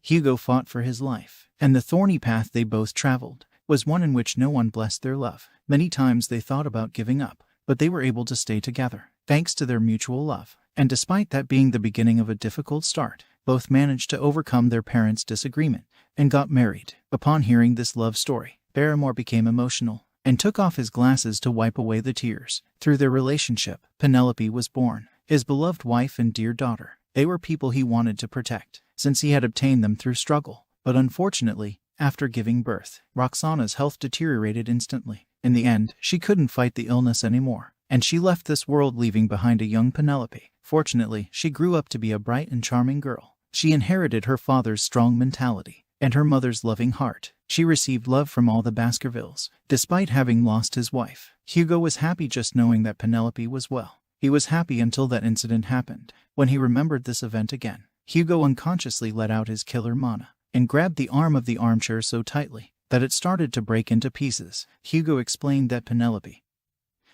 Hugo fought for his life, and the thorny path they both traveled was one in which no one blessed their love. Many times they thought about giving up, but they were able to stay together, thanks to their mutual love. And despite that being the beginning of a difficult start, both managed to overcome their parents' disagreement and got married. Upon hearing this love story, Barrymore became emotional and took off his glasses to wipe away the tears. Through their relationship, Penelope was born, his beloved wife and dear daughter. They were people he wanted to protect, since he had obtained them through struggle. But unfortunately, after giving birth, Roxana's health deteriorated instantly. In the end, she couldn't fight the illness anymore, and she left this world, leaving behind a young Penelope. Fortunately, she grew up to be a bright and charming girl. She inherited her father's strong mentality and her mother's loving heart. She received love from all the Baskervilles. Despite having lost his wife, Hugo was happy just knowing that Penelope was well. He was happy until that incident happened. When he remembered this event again, Hugo unconsciously let out his killer mana and grabbed the arm of the armchair so tightly that it started to break into pieces. Hugo explained that Penelope,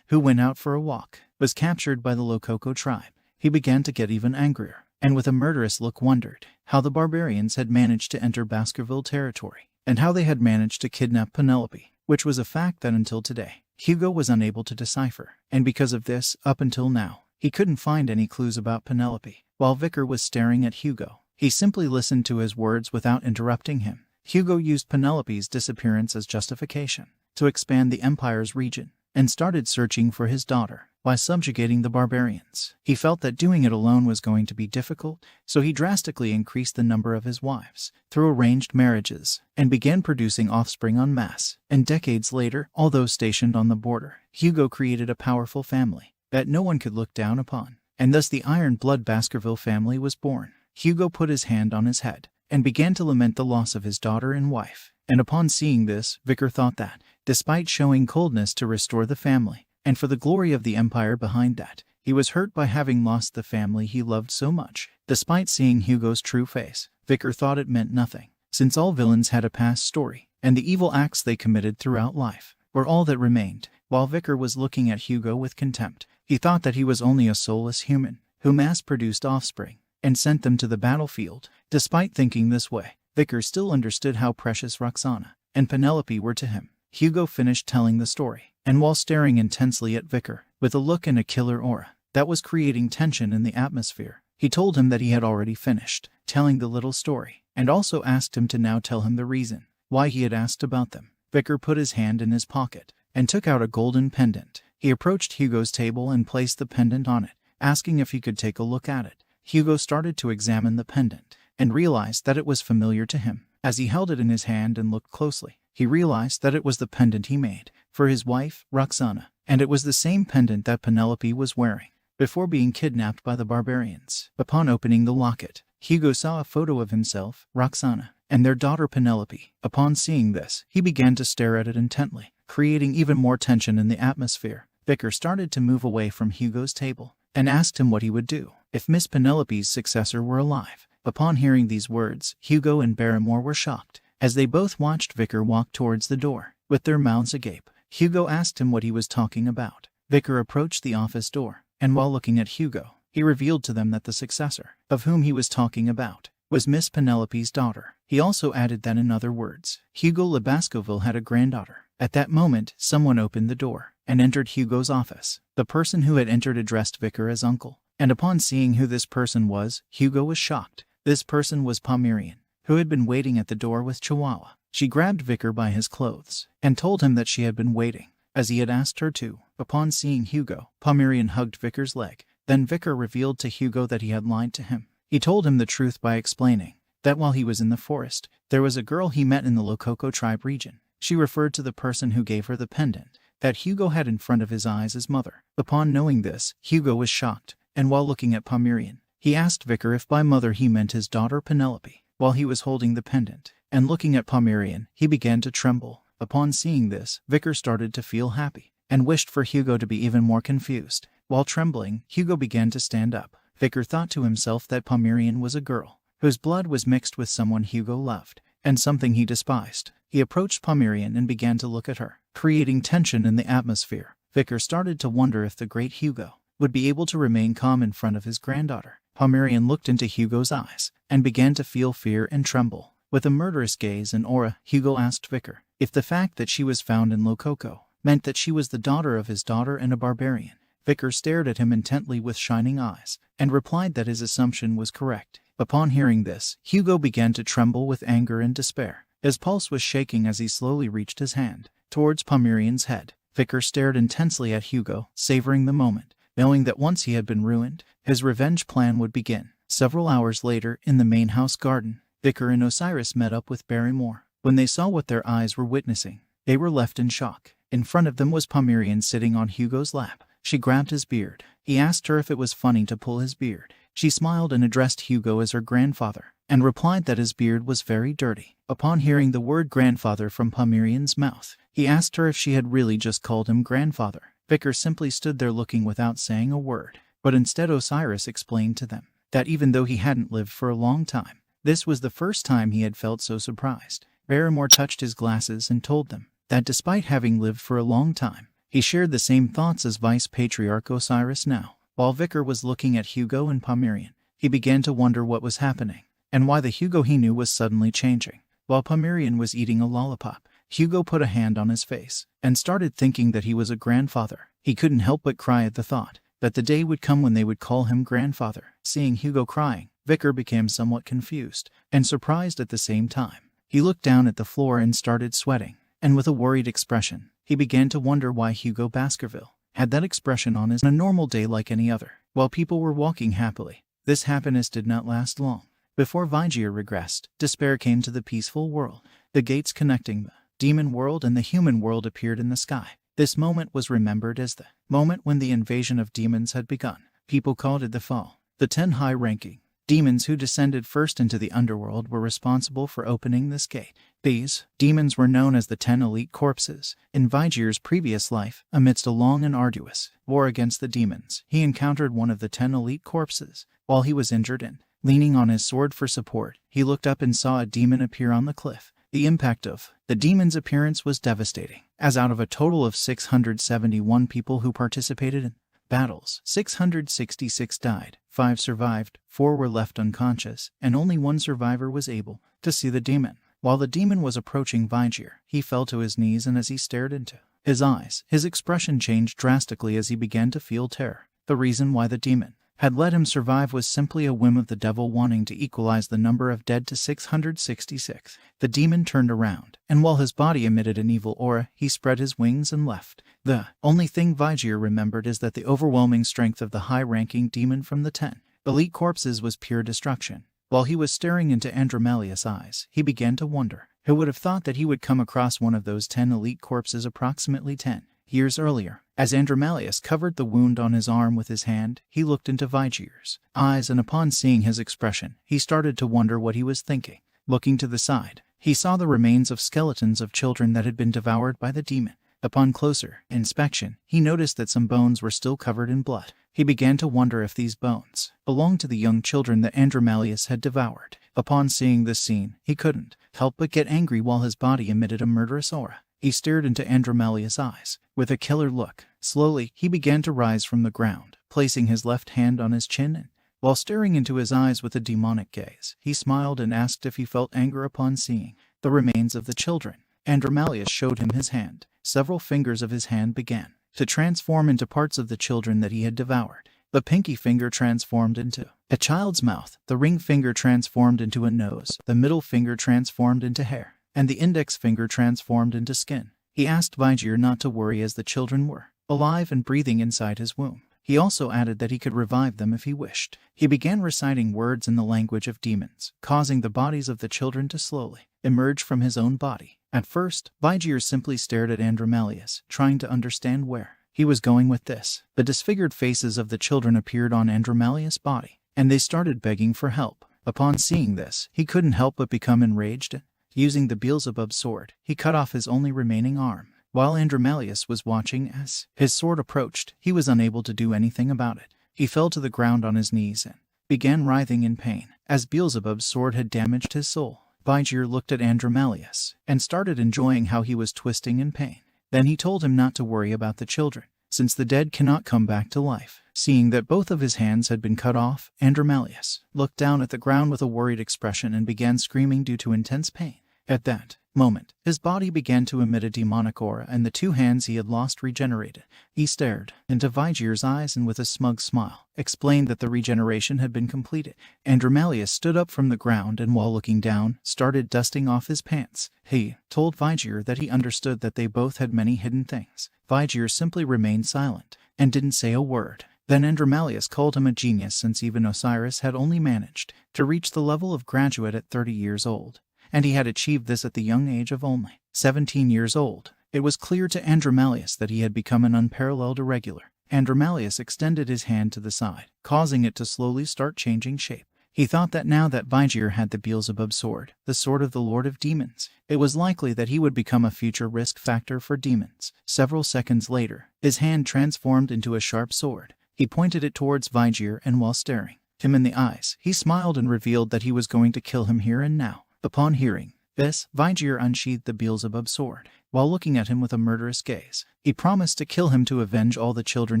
who went out for a walk, was captured by the Lococo tribe. He began to get even angrier, and with a murderous look wondered how the barbarians had managed to enter Baskerville territory, and how they had managed to kidnap Penelope, which was a fact that until today, Hugo was unable to decipher. And because of this, up until now, he couldn't find any clues about Penelope. While Vicar was staring at Hugo, he simply listened to his words without interrupting him. Hugo used Penelope's disappearance as justification to expand the Empire's region, and started searching for his daughter by subjugating the barbarians. He felt that doing it alone was going to be difficult, so he drastically increased the number of his wives through arranged marriages and began producing offspring en masse. And decades later, although stationed on the border, Hugo created a powerful family that no one could look down upon, and thus the Iron Blood Baskerville family was born. Hugo put his hand on his head and began to lament the loss of his daughter and wife. And upon seeing this, Vicar thought that, despite showing coldness to restore the family, and for the glory of the Empire behind that, he was hurt by having lost the family he loved so much. Despite seeing Hugo's true face, Vicar thought it meant nothing, since all villains had a past story, and the evil acts they committed throughout life were all that remained. While Vicar was looking at Hugo with contempt, he thought that he was only a soulless human who mass-produced offspring and sent them to the battlefield. Despite thinking this way, Vicar still understood how precious Roxana and Penelope were to him. Hugo finished telling the story, and while staring intensely at Vicar, with a look and a killer aura that was creating tension in the atmosphere, he told him that he had already finished telling the little story, and also asked him to now tell him the reason why he had asked about them. Vicar put his hand in his pocket and took out a golden pendant. He approached Hugo's table and placed the pendant on it, asking if he could take a look at it. Hugo started to examine the pendant and realized that it was familiar to him. As he held it in his hand and looked closely, he realized that it was the pendant he made for his wife, Roxana, and it was the same pendant that Penelope was wearing before being kidnapped by the barbarians. Upon opening the locket, Hugo saw a photo of himself, Roxana, and their daughter Penelope. Upon seeing this, he began to stare at it intently, creating even more tension in the atmosphere. Vicar started to move away from Hugo's table and asked him what he would do if Miss Penelope's successor were alive. Upon hearing these words, Hugo and Barrymore were shocked, as they both watched Vicar walk towards the door, with their mouths agape. Hugo asked him what he was talking about. Vicar approached the office door, and while looking at Hugo, he revealed to them that the successor, of whom he was talking about, was Miss Penelope's daughter. He also added that in other words, Hugo Le Baskerville had a granddaughter. At that moment, someone opened the door and entered Hugo's office. The person who had entered addressed Vicar as uncle, and upon seeing who this person was, Hugo was shocked. This person was Pomerian, who had been waiting at the door with Chihuahua. She grabbed Vicar by his clothes and told him that she had been waiting as he had asked her to. Upon seeing Hugo, Pomeranian hugged Vicar's leg. Then Vicar revealed to Hugo that he had lied to him. He told him the truth by explaining that while he was in the forest, there was a girl he met in the Lococo tribe region. She referred to the person who gave her the pendant that Hugo had in front of his eyes as mother. Upon knowing this, Hugo was shocked, and while looking at Pomeranian, he asked Vicar if by mother he meant his daughter Penelope. While he was holding the pendant and looking at Pomeranian, he began to tremble. Upon seeing this, Vicar started to feel happy and wished for Hugo to be even more confused. While trembling, Hugo began to stand up. Vicar thought to himself that Pomeranian was a girl whose blood was mixed with someone Hugo loved, and something he despised. He approached Pomeranian and began to look at her, creating tension in the atmosphere. Vicar started to wonder if the great Hugo would be able to remain calm in front of his granddaughter. Pomeranian looked into Hugo's eyes and began to feel fear and tremble. With a murderous gaze and aura, Hugo asked Vicar if the fact that she was found in Lococo meant that she was the daughter of his daughter and a barbarian. Vicar stared at him intently with shining eyes and replied that his assumption was correct. Upon hearing this, Hugo began to tremble with anger and despair. His pulse was shaking as he slowly reached his hand towards Pomeranian's head. Vicar stared intensely at Hugo, savoring the moment, knowing that once he had been ruined, his revenge plan would begin. Several hours later, in the main house garden, Vicar and Osiris met up with Barrymore. When they saw what their eyes were witnessing, they were left in shock. In front of them was Pomeranian sitting on Hugo's lap. She grabbed his beard. He asked her if it was funny to pull his beard. She smiled and addressed Hugo as her grandfather, and replied that his beard was very dirty. Upon hearing the word grandfather from Pomeranian's mouth, he asked her if she had really just called him grandfather. Vicar simply stood there looking without saying a word, but instead Osiris explained to them that even though he hadn't lived for a long time, this was the first time he had felt so surprised. Barrymore touched his glasses and told them that despite having lived for a long time, he shared the same thoughts as Vice Patriarch Osiris now. While Vicar was looking at Hugo and Pomeranian, he began to wonder what was happening, and why the Hugo he knew was suddenly changing. While Pomeranian was eating a lollipop, Hugo put a hand on his face, and started thinking that he was a grandfather. He couldn't help but cry at the thought that the day would come when they would call him grandfather. Seeing Hugo crying, Vicar became somewhat confused, and surprised at the same time. He looked down at the floor and started sweating, and with a worried expression, he began to wonder why Hugo Baskerville had that expression on his a normal day like any other. While people were walking happily, this happiness did not last long. Before Vigier regressed, despair came to the peaceful world. The gates connecting the demon world and the human world appeared in the sky. This moment was remembered as the moment when the invasion of demons had begun. People called it the Fall. The 10 high-ranking demons who descended first into the underworld were responsible for opening this gate. These demons were known as the 10 elite corpses. In Vigier's previous life, amidst a long and arduous war against the demons, he encountered one of the 10 elite corpses. While he was injured and leaning on his sword for support, he looked up and saw a demon appear on the cliff. The impact of the demon's appearance was devastating, as out of a total of 671 people who participated in battles, 666 died, 5 survived, 4 were left unconscious, and only 1 survivor was able to see the demon. While the demon was approaching Vigier, he fell to his knees, and as he stared into his eyes, his expression changed drastically as he began to feel terror. The reason why the demon had let him survive was simply a whim of the devil wanting to equalize the number of dead to 666. The demon turned around, and while his body emitted an evil aura, he spread his wings and left. The only thing Vigier remembered is that the overwhelming strength of the high-ranking demon from the 10 elite corpses was pure destruction. While he was staring into Andromalius' eyes, he began to wonder who would have thought that he would come across one of those 10 elite corpses approximately 10 years earlier. As Andromalius covered the wound on his arm with his hand, he looked into Vigier's eyes, and upon seeing his expression, he started to wonder what he was thinking. Looking to the side, he saw the remains of skeletons of children that had been devoured by the demon. Upon closer inspection, he noticed that some bones were still covered in blood. He began to wonder if these bones belonged to the young children that Andromalius had devoured. Upon seeing this scene, he couldn't help but get angry while his body emitted a murderous aura. He stared into Andromalius' eyes with a killer look. Slowly, he began to rise from the ground, placing his left hand on his chin, and while staring into his eyes with a demonic gaze, he smiled and asked if he felt anger upon seeing the remains of the children. Andromalius showed him his hand. Several fingers of his hand began to transform into parts of the children that he had devoured. The pinky finger transformed into a child's mouth, the ring finger transformed into a nose, the middle finger transformed into hair, and the index finger transformed into skin. He asked Vijir not to worry as the children were alive and breathing inside his womb. He also added that he could revive them if he wished. He began reciting words in the language of demons, causing the bodies of the children to slowly emerge from his own body. At first, Vijir simply stared at Andromalius, trying to understand where he was going with this. The disfigured faces of the children appeared on Andromalius' body, and they started begging for help. Upon seeing this, he couldn't help but become enraged and, using the Beelzebub sword, he cut off his only remaining arm. While Andromalius was watching as his sword approached, he was unable to do anything about it. He fell to the ground on his knees and began writhing in pain, as Beelzebub's sword had damaged his soul. Vijir looked at Andromalius and started enjoying how he was twisting in pain. Then he told him not to worry about the children, since the dead cannot come back to life. Seeing that both of his hands had been cut off, Andromalius looked down at the ground with a worried expression and began screaming due to intense pain. At that moment, his body began to emit a demonic aura and the 2 hands he had lost regenerated. He stared into Vijir's eyes and with a smug smile, explained that the regeneration had been completed. Andromalius stood up from the ground and while looking down, started dusting off his pants. He told Vijir that he understood that they both had many hidden things. Vijir simply remained silent and didn't say a word. Then Andromalius called him a genius since even Osiris had only managed to reach the level of graduate at 30 years old. And he had achieved this at the young age of only 17 years old. It was clear to Andromalius that he had become an unparalleled irregular. Andromalius extended his hand to the side, causing it to slowly start changing shape. He thought that now that Vijir had the Beelzebub sword, the sword of the Lord of Demons, it was likely that he would become a future risk factor for demons. Several seconds later, his hand transformed into a sharp sword. He pointed it towards Vijir and while staring him in the eyes, he smiled and revealed that he was going to kill him here and now. Upon hearing this, Vijir unsheathed the Beelzebub sword. While looking at him with a murderous gaze, he promised to kill him to avenge all the children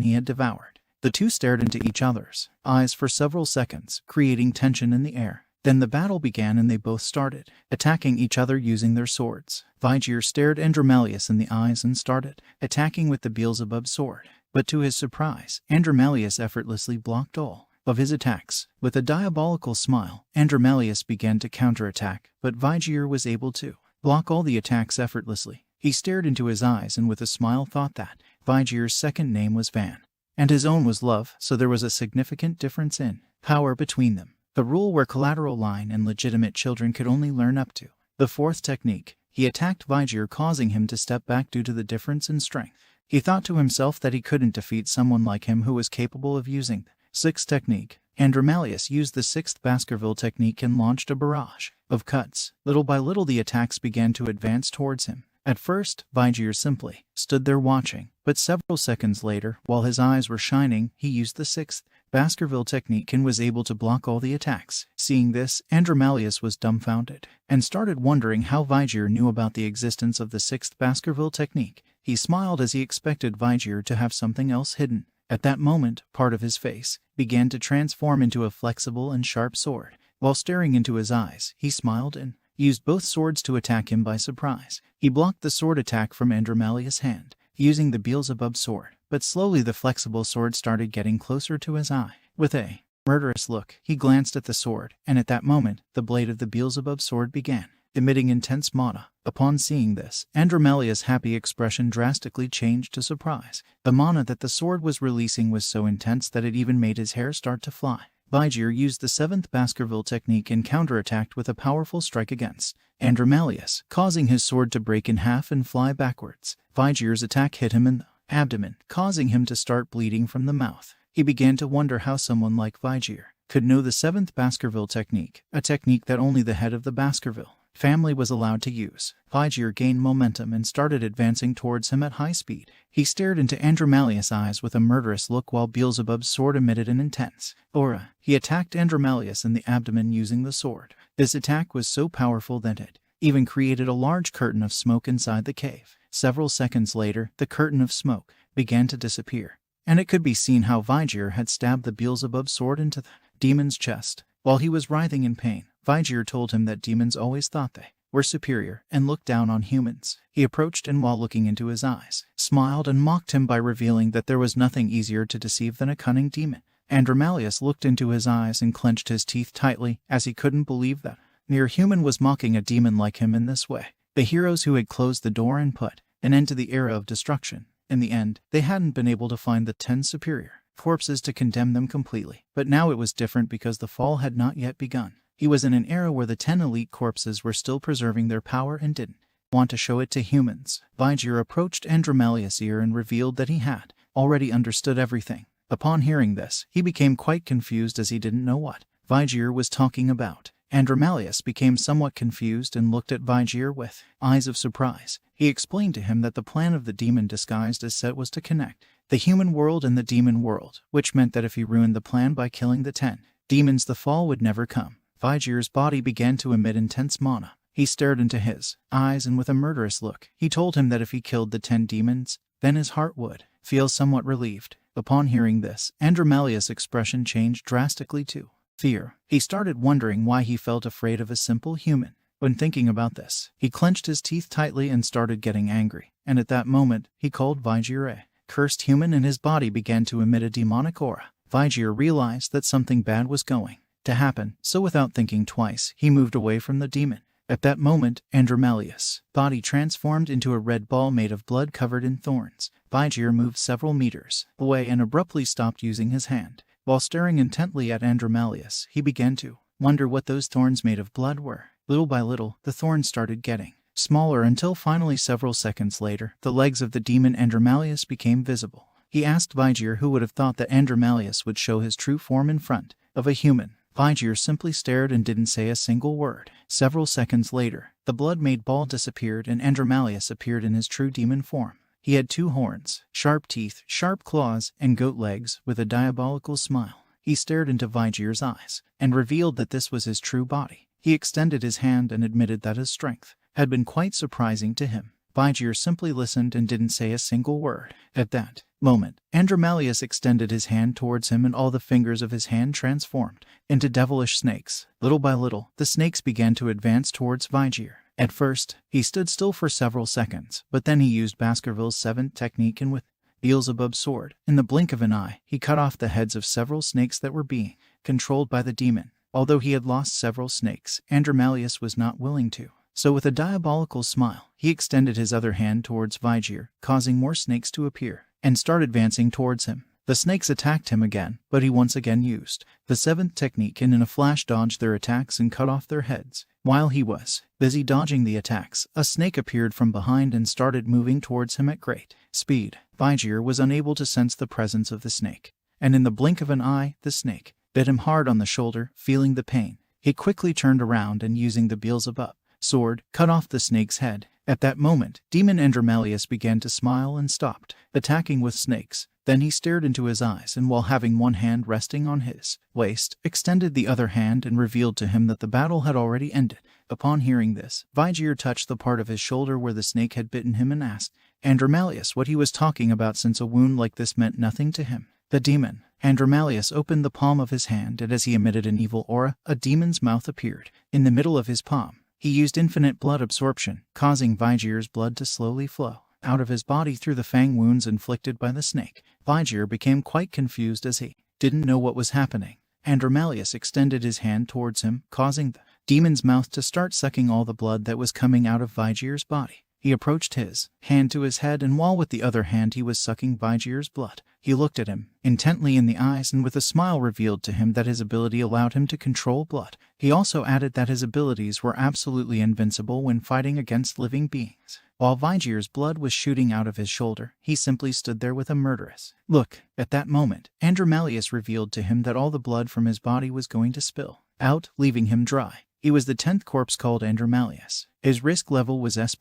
he had devoured. The two stared into each other's eyes for several seconds, creating tension in the air. Then the battle began and they both started attacking each other using their swords. Vijir stared Andromalius in the eyes and started attacking with the Beelzebub sword. But to his surprise, Andromalius effortlessly blocked all of his attacks. With a diabolical smile, Andromalius began to counterattack, but Vijir was able to block all the attacks effortlessly. He stared into his eyes and with a smile thought that Vijir's second name was Van, and his own was Love, so there was a significant difference in power between them. The rule where collateral line and legitimate children could only learn up to the 4th technique. He attacked Vijir, causing him to step back due to the difference in strength. He thought to himself that he couldn't defeat someone like him who was capable of using the 6th technique. Andromalius used the 6th Baskerville technique and launched a barrage of cuts. Little by little the attacks began to advance towards him. At first, Vijir simply stood there watching, but several seconds later, while his eyes were shining, he used the 6th Baskerville technique and was able to block all the attacks. Seeing this, Andromalius was dumbfounded and started wondering how Vijir knew about the existence of the 6th Baskerville technique. He smiled as he expected Vijir to have something else hidden. At that moment, part of his face began to transform into a flexible and sharp sword. While staring into his eyes, he smiled and used both swords to attack him by surprise. He blocked the sword attack from Andromalius' hand, using the Beelzebub sword, but slowly the flexible sword started getting closer to his eye. With a murderous look, he glanced at the sword, and at that moment, the blade of the Beelzebub sword began emitting intense mana. Upon seeing this, Andromalius' happy expression drastically changed to surprise. The mana that the sword was releasing was so intense that it even made his hair start to fly. Vijir used the 7th Baskerville technique and counterattacked with a powerful strike against Andromalius, causing his sword to break in half and fly backwards. Vijir's attack hit him in the abdomen, causing him to start bleeding from the mouth. He began to wonder how someone like Vijir could know the 7th Baskerville technique, a technique that only the head of the Baskerville family was allowed to use. Vijir gained momentum and started advancing towards him at high speed. He stared into Andromalius' eyes with a murderous look while Beelzebub's sword emitted an intense aura. He attacked Andromalius in the abdomen using the sword. This attack was so powerful that it even created a large curtain of smoke inside the cave. Several seconds later, the curtain of smoke began to disappear, and it could be seen how Vijir had stabbed the Beelzebub sword into the demon's chest. While he was writhing in pain, Vijir told him that demons always thought they were superior and looked down on humans. He approached and while looking into his eyes, smiled and mocked him by revealing that there was nothing easier to deceive than a cunning demon. Andromalius looked into his eyes and clenched his teeth tightly as he couldn't believe that mere human was mocking a demon like him in this way. The heroes who had closed the door and put an end to the era of destruction. In the end, they hadn't been able to find the 10 superior corpses to condemn them completely, but now it was different because the fall had not yet begun. He was in an era where the 10 elite corpses were still preserving their power and didn't want to show it to humans. Vajir approached Andromalius' ear and revealed that he had already understood everything. Upon hearing this, he became quite confused as he didn't know what Vajir was talking about. Andromalius became somewhat confused and looked at Vajir with eyes of surprise. He explained to him that the plan of the demon disguised as Set was to connect the human world and the demon world, which meant that if he ruined the plan by killing the 10 demons, the fall would never come. Vajir's body began to emit intense mana. He stared into his eyes and with a murderous look, he told him that if he killed the 10 demons, then his heart would feel somewhat relieved. Upon hearing this, Andromalius' expression changed drastically to fear. He started wondering why he felt afraid of a simple human. When thinking about this, he clenched his teeth tightly and started getting angry, and at that moment, he called Vajir a cursed human and his body began to emit a demonic aura. Vajir realized that something bad was going to happen, so without thinking twice, he moved away from the demon. At that moment, Andromalius' body transformed into a red ball made of blood covered in thorns. Vajir moved several meters away and abruptly stopped using his hand. While staring intently at Andromalius, he began to wonder what those thorns made of blood were. Little by little, the thorns started getting smaller until finally several seconds later, the legs of the demon Andromalius became visible. He asked Vajir who would have thought that Andromalius would show his true form in front of a human. Vajir simply stared and didn't say a single word. Several seconds later, the blood-made ball disappeared and Andromalius appeared in his true demon form. He had 2 horns, sharp teeth, sharp claws, and goat legs with a diabolical smile. He stared into Vajir's eyes and revealed that this was his true body. He extended his hand and admitted that his strength had been quite surprising to him. Vajir simply listened and didn't say a single word. At that moment, Andromalius extended his hand towards him and all the fingers of his hand transformed into devilish snakes. Little by little, the snakes began to advance towards Vajir. At first, he stood still for several seconds, but then he used Baskerville's 7th technique and with Beelzebub's sword, in the blink of an eye, he cut off the heads of several snakes that were being controlled by the demon. Although he had lost several snakes, Andromalius was not willing to. So with a diabolical smile, he extended his other hand towards Vajir, causing more snakes to appear, and started advancing towards him. The snakes attacked him again, but he once again used the 7th technique and in a flash dodged their attacks and cut off their heads. While he was busy dodging the attacks, a snake appeared from behind and started moving towards him at great speed. Vajir was unable to sense the presence of the snake, and in the blink of an eye, the snake bit him hard on the shoulder. Feeling the pain, he quickly turned around and using the Beelzebub sword, cut off the snake's head. At that moment, Demon Andromalius began to smile and stopped attacking with snakes. Then he stared into his eyes and while having one hand resting on his waist, extended the other hand and revealed to him that the battle had already ended. Upon hearing this, Vajir touched the part of his shoulder where the snake had bitten him and asked Andromalius what he was talking about since a wound like this meant nothing to him. The demon Andromalius opened the palm of his hand and as he emitted an evil aura, a demon's mouth appeared in the middle of his palm. He used infinite blood absorption, causing Vajir's blood to slowly flow out of his body through the fang wounds inflicted by the snake. Vajir became quite confused as he didn't know what was happening. Andromalius extended his hand towards him, causing the demon's mouth to start sucking all the blood that was coming out of Vajir's body. He approached his hand to his head and while with the other hand he was sucking Vajir's blood, he looked at him intently in the eyes and with a smile revealed to him that his ability allowed him to control blood. He also added that his abilities were absolutely invincible when fighting against living beings. While Vajir's blood was shooting out of his shoulder, he simply stood there with a murderous look. At that moment, Andromalius revealed to him that all the blood from his body was going to spill out, leaving him dry. He was the 10th corpse called Andromalius. His risk level was S+.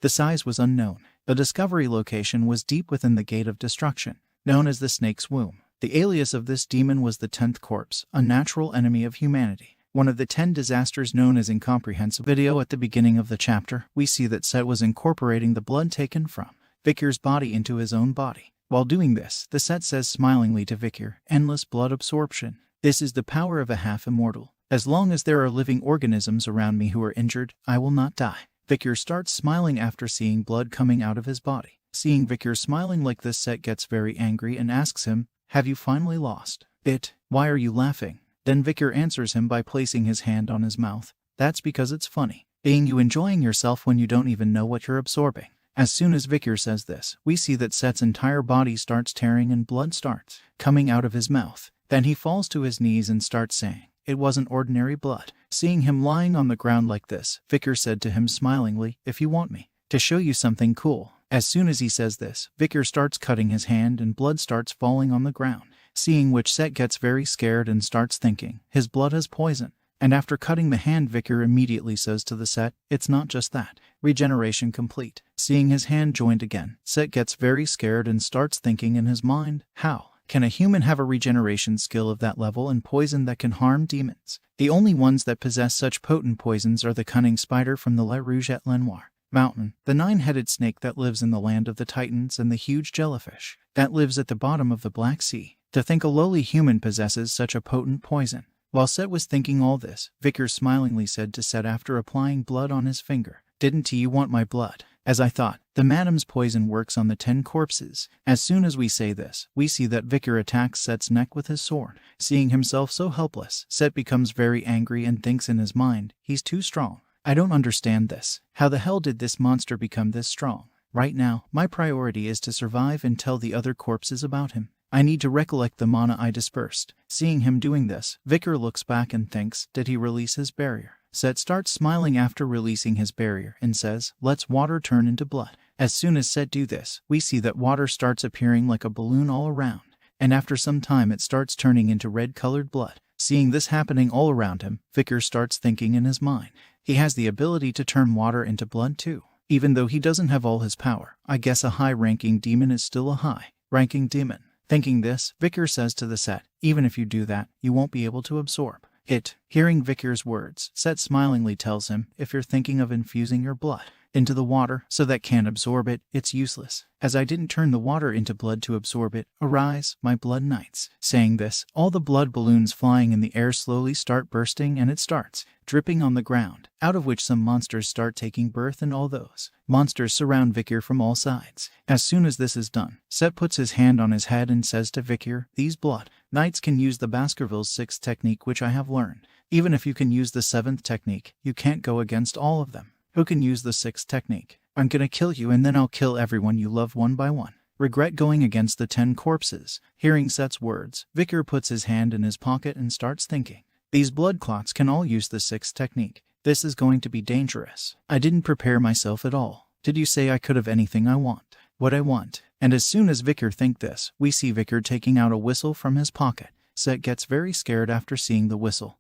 The size was unknown. The discovery location was deep within the Gate of Destruction, known as the Snake's Womb. The alias of this demon was the 10th corpse, a natural enemy of humanity. One of the 10 disasters known as incomprehensible. Video at the beginning of the chapter, we see that Set was incorporating the blood taken from Vikir's body into his own body. While doing this, the Set says smilingly to Vikir, endless blood absorption. This is the power of a half-immortal. As long as there are living organisms around me who are injured, I will not die. Vikir starts smiling after seeing blood coming out of his body. Seeing Vikir smiling like this, Set gets very angry and asks him, "Have you finally lost it? Why are you laughing?" Then Vikir answers him by placing his hand on his mouth. "That's because it's funny. Being you enjoying yourself when you don't even know what you're absorbing." As soon as Vicar says this, we see that Set's entire body starts tearing and blood starts coming out of his mouth. Then he falls to his knees and starts saying, "It wasn't ordinary blood." Seeing him lying on the ground like this, Vicar said to him smilingly, "If you want me to show you something cool." As soon as he says this, Vicar starts cutting his hand and blood starts falling on the ground. Seeing which, Set gets very scared and starts thinking his blood has poison. And after cutting the hand, Vicar immediately says to the Set, "It's not just that. Regeneration complete." Seeing his hand joined again, Set gets very scared and starts thinking in his mind, how can a human have a regeneration skill of that level and poison that can harm demons? The only ones that possess such potent poisons are the cunning spider from the Le Rouge et Lenoir mountain, the 9-headed snake that lives in the land of the Titans, and the huge jellyfish that lives at the bottom of the Black Sea. To think a lowly human possesses such a potent poison. While Set was thinking all this, Vicar smilingly said to Set after applying blood on his finger, "Didn't you want my blood? As I thought, the madam's poison works on the 10 corpses." As soon as we say this, we see that Vicar attacks Set's neck with his sword. Seeing himself so helpless, Set becomes very angry and thinks in his mind, he's too strong. I don't understand this. How the hell did this monster become this strong? Right now, my priority is to survive and tell the other corpses about him. I need to recollect the mana I dispersed. Seeing him doing this, Vicar looks back and thinks, did he release his barrier? Set starts smiling after releasing his barrier and says, "Let's water turn into blood." As soon as Set do this, we see that water starts appearing like a balloon all around, and after some time it starts turning into red-colored blood. Seeing this happening all around him, Vicar starts thinking in his mind, he has the ability to turn water into blood too. Even though he doesn't have all his power, I guess a high-ranking demon is still a high-ranking demon. Thinking this, Vicar says to the Set, "Even if you do that, you won't be able to absorb it." Hearing Vicar's words, Set smilingly tells him, "If you're thinking of infusing your blood into the water so that can't absorb it, it's useless. As I didn't turn the water into blood to absorb it, arise, my blood knights." Saying this, all the blood balloons flying in the air slowly start bursting and it starts dripping on the ground, out of which some monsters start taking birth, and all those monsters surround Vicar from all sides. As soon as this is done, Set puts his hand on his head and says to Vicar, "These blood knights can use the Baskerville's 6th technique, which I have learned. Even if you can use the 7th technique, you can't go against all of them. Who can use the 6th technique? I'm gonna kill you, and then I'll kill everyone you love one by one. Regret going against the 10 corpses." Hearing Set's words, Vicar puts his hand in his pocket and starts thinking, these blood clots can all use the 6th technique. This is going to be dangerous. I didn't prepare myself at all. Did you say I could have anything I want? What I want? And as soon as Vicar think this, we see Vicar taking out a whistle from his pocket. Set gets very scared after seeing the whistle.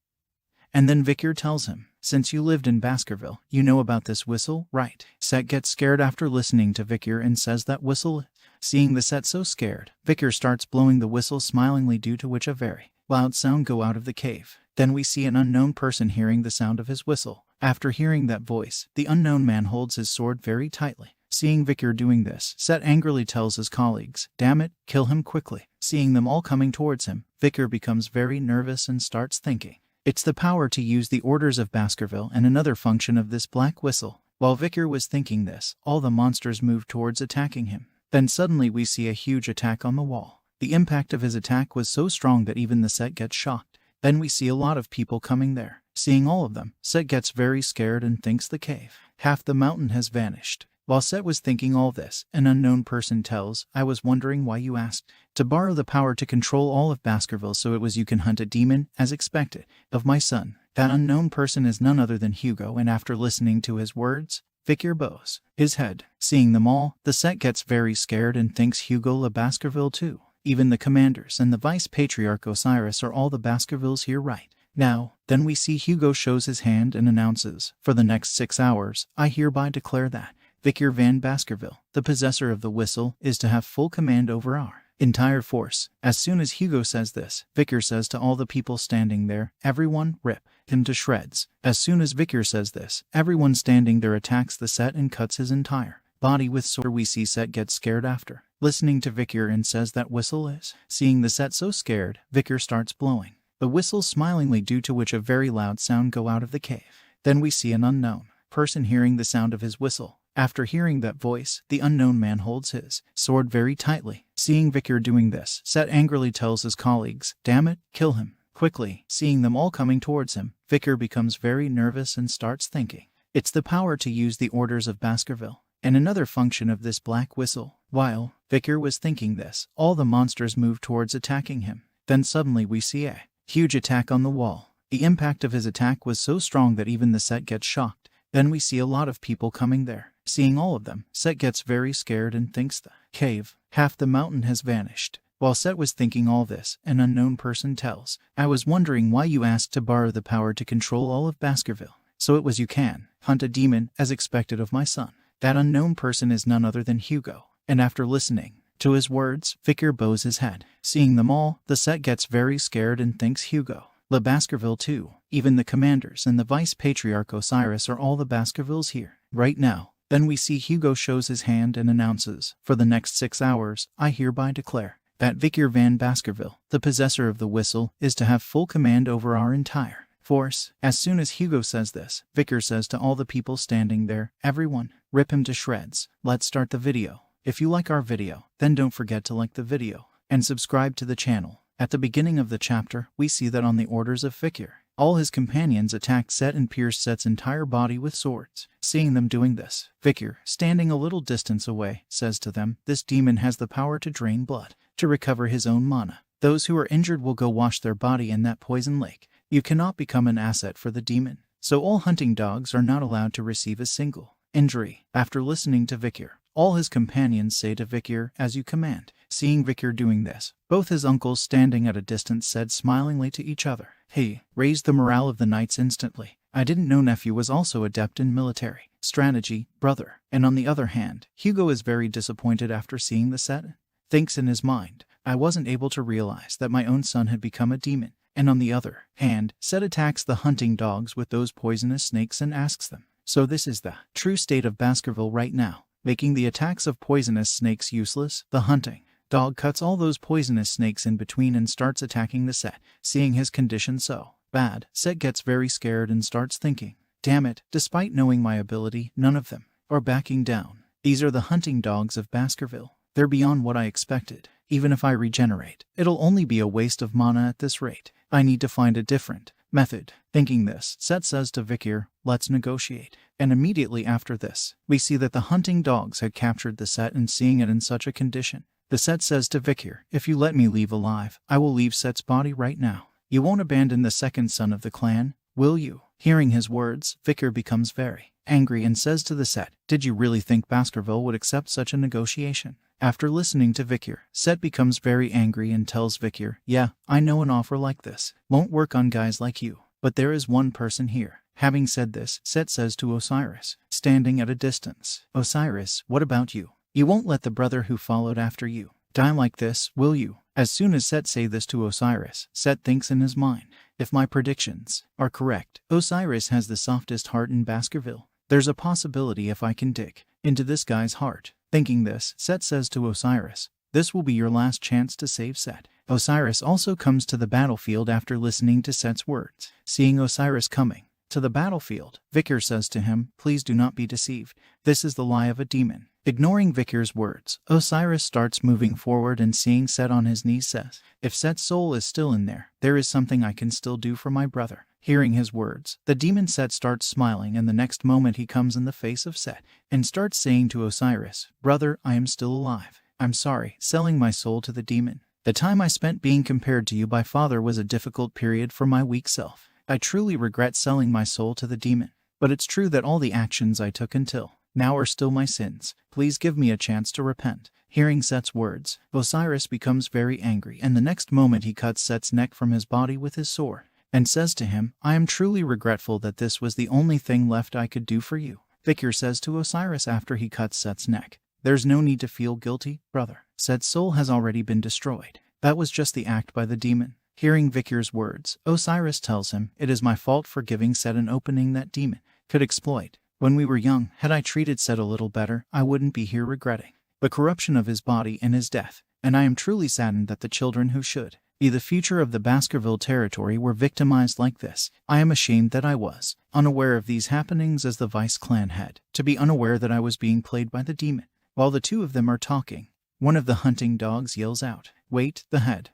And then Vicar tells him, "Since you lived in Baskerville, you know about this whistle, right?" Set gets scared after listening to Vicar and says that whistle. Seeing the Set so scared, Vicar starts blowing the whistle smilingly, due to which a very loud sound go out of the cave. Then we see an unknown person hearing the sound of his whistle. After hearing that voice, the unknown man holds his sword very tightly. Seeing Vicar doing this, Set angrily tells his colleagues, "Damn it, kill him quickly." Seeing them all coming towards him, Vicar becomes very nervous and starts thinking, it's the power to use the orders of Baskerville and another function of this black whistle. While Vicar was thinking this, all the monsters moved towards attacking him. Then suddenly we see a huge attack on the wall. The impact of his attack was so strong that even the Set gets shocked. Then we see a lot of people coming there. Seeing all of them, Set gets very scared and thinks the cave, half the mountain, has vanished. While Set was thinking all this, an unknown person tells, "I was wondering why you asked to borrow the power to control all of Baskerville, so it was you can hunt a demon, as expected, of my son." That unknown person is none other than Hugo, and after listening to his words, Vicar bows his head. Seeing them all, the Set gets very scared and thinks Hugo Le Baskerville too. Even the commanders and the vice-patriarch Osiris are all the Baskervilles here right now. Then we see Hugo shows his hand and announces, "For the next 6 hours, I hereby declare that Vicar Van Baskerville, the possessor of the whistle, is to have full command over our entire force." As soon as Hugo says this, Vicar says to all the people standing there, "Everyone, rip him to shreds." As soon as Vicar says this, everyone standing there attacks the Set and cuts his entire body with sword. We see Set get scared after listening to Vicar and says that whistle is. Seeing the Set so scared, Vicar starts blowing the whistle smilingly, due to which a very loud sound go out of the cave. Then we see an unknown person hearing the sound of his whistle. After hearing that voice, the unknown man holds his sword very tightly. Seeing Vicar doing this, Set angrily tells his colleagues, "Damn it, kill him quickly." Seeing them all coming towards him, Vicar becomes very nervous and starts thinking, it's the power to use the orders of Baskerville. and another function of this black whistle. While Vicar was thinking this, all the monsters moved towards attacking him. Then suddenly we see a huge attack on the wall. The impact of his attack was so strong that even the set gets shocked. Then we see a lot of people coming there. Seeing all of them, Set gets very scared and thinks the cave, half the mountain has vanished. While Set was thinking all this, an unknown person tells, I was wondering why you asked to borrow the power to control all of Baskerville. So it was you can hunt a demon, as expected of my son. That unknown person is none other than Hugo. And after listening to his words, Vicar bows his head. Seeing them all, the Set gets very scared and thinks Hugo. The Baskerville too. Even the commanders and the Vice Patriarch Osiris are all the Baskervilles here right now. Then we see Hugo shows his hand and announces, for the next 6 hours, I hereby declare that Vicar Van Baskerville, the possessor of the whistle, is to have full command over our entire force. As soon as Hugo says this, Vicar says to all the people standing there, everyone, rip him to shreds. Let's start the video. If you like our video, then don't forget to like the video and subscribe to the channel. At the beginning of the chapter, we see that on the orders of Vicar, all his companions attacked Set and pierced Set's entire body with swords. Seeing them doing this, Vicar, standing a little distance away, says to them, this demon has the power to drain blood, to recover his own mana. Those who are injured will go wash their body in that poison lake. You cannot become an asset for the demon. So all hunting dogs are not allowed to receive a single injury. After listening to Vicar, all his companions say to Vicar, as you command. Seeing Vicar doing this, both his uncles standing at a distance said smilingly to each other, he raised the morale of the knights instantly. I didn't know nephew was also adept in military strategy, brother. And on the other hand, Hugo is very disappointed after seeing the set. Thinks in his mind, I wasn't able to realize that my own son had become a demon. And on the other hand, Set attacks the hunting dogs with those poisonous snakes and asks them. So this is the true state of Baskerville right now, making the attacks of poisonous snakes useless. The hunting dog cuts all those poisonous snakes in between and starts attacking the Set. Seeing his condition so bad, Set gets very scared and starts thinking, damn it, despite knowing my ability, none of them are backing down. These are the hunting dogs of Baskerville. They're beyond what I expected. Even if I regenerate, it'll only be a waste of mana at this rate. I need to find a different method. Thinking this, Set says to Vicar, let's negotiate. And immediately after this, we see that the hunting dogs had captured the Set, and seeing it in such a condition, the Set says to Vicar, if you let me leave alive, I will leave Set's body right now. You won't abandon the second son of the clan, will you? Hearing his words, Vicar becomes very angry and says to the Set, did you really think Baskerville would accept such a negotiation? After listening to Vicar, Set becomes very angry and tells Vicar, yeah, I know an offer like this won't work on guys like you, but there is one person here. Having said this, Set says to Osiris, standing at a distance, Osiris, what about you? You won't let the brother who followed after you die like this, will you? As soon as Set say this to Osiris, Set thinks in his mind, if my predictions are correct, Osiris has the softest heart in Baskerville. There's a possibility if I can dig into this guy's heart. Thinking this, Set says to Osiris, this will be your last chance to save Set. Osiris also comes to the battlefield after listening to Set's words. Seeing Osiris coming to the battlefield, Vicar says to him, please do not be deceived. This is the lie of a demon. Ignoring Vicar's words, Osiris starts moving forward and seeing Set on his knees says, if Set's soul is still in there is something I can still do for my brother. Hearing his words, the demon Set starts smiling, and the next moment he comes in the face of Set and starts saying to Osiris, brother, I am still alive. I'm sorry, selling my soul to the demon. The time I spent being compared to you by father was a difficult period for my weak self. I truly regret selling my soul to the demon. But it's true that all the actions I took until now are still my sins. Please give me a chance to repent. Hearing Set's words, Osiris becomes very angry, and the next moment he cuts Set's neck from his body with his sword and says to him, I am truly regretful that this was the only thing left I could do for you. Vicar says to Osiris after he cuts Set's neck, there's no need to feel guilty, brother. Set's soul has already been destroyed. That was just the act by the demon. Hearing Vicar's words, Osiris tells him, it is my fault for giving Set an opening that demon could exploit. When we were young, had I treated Set a little better, I wouldn't be here regretting the corruption of his body and his death. And I am truly saddened that the children who should be the future of the Baskerville territory were victimized like this. I am ashamed that I was unaware of these happenings as the Vice clan head, to be unaware that I was being played by the demon. While the two of them are talking, one of the hunting dogs yells out, wait, the head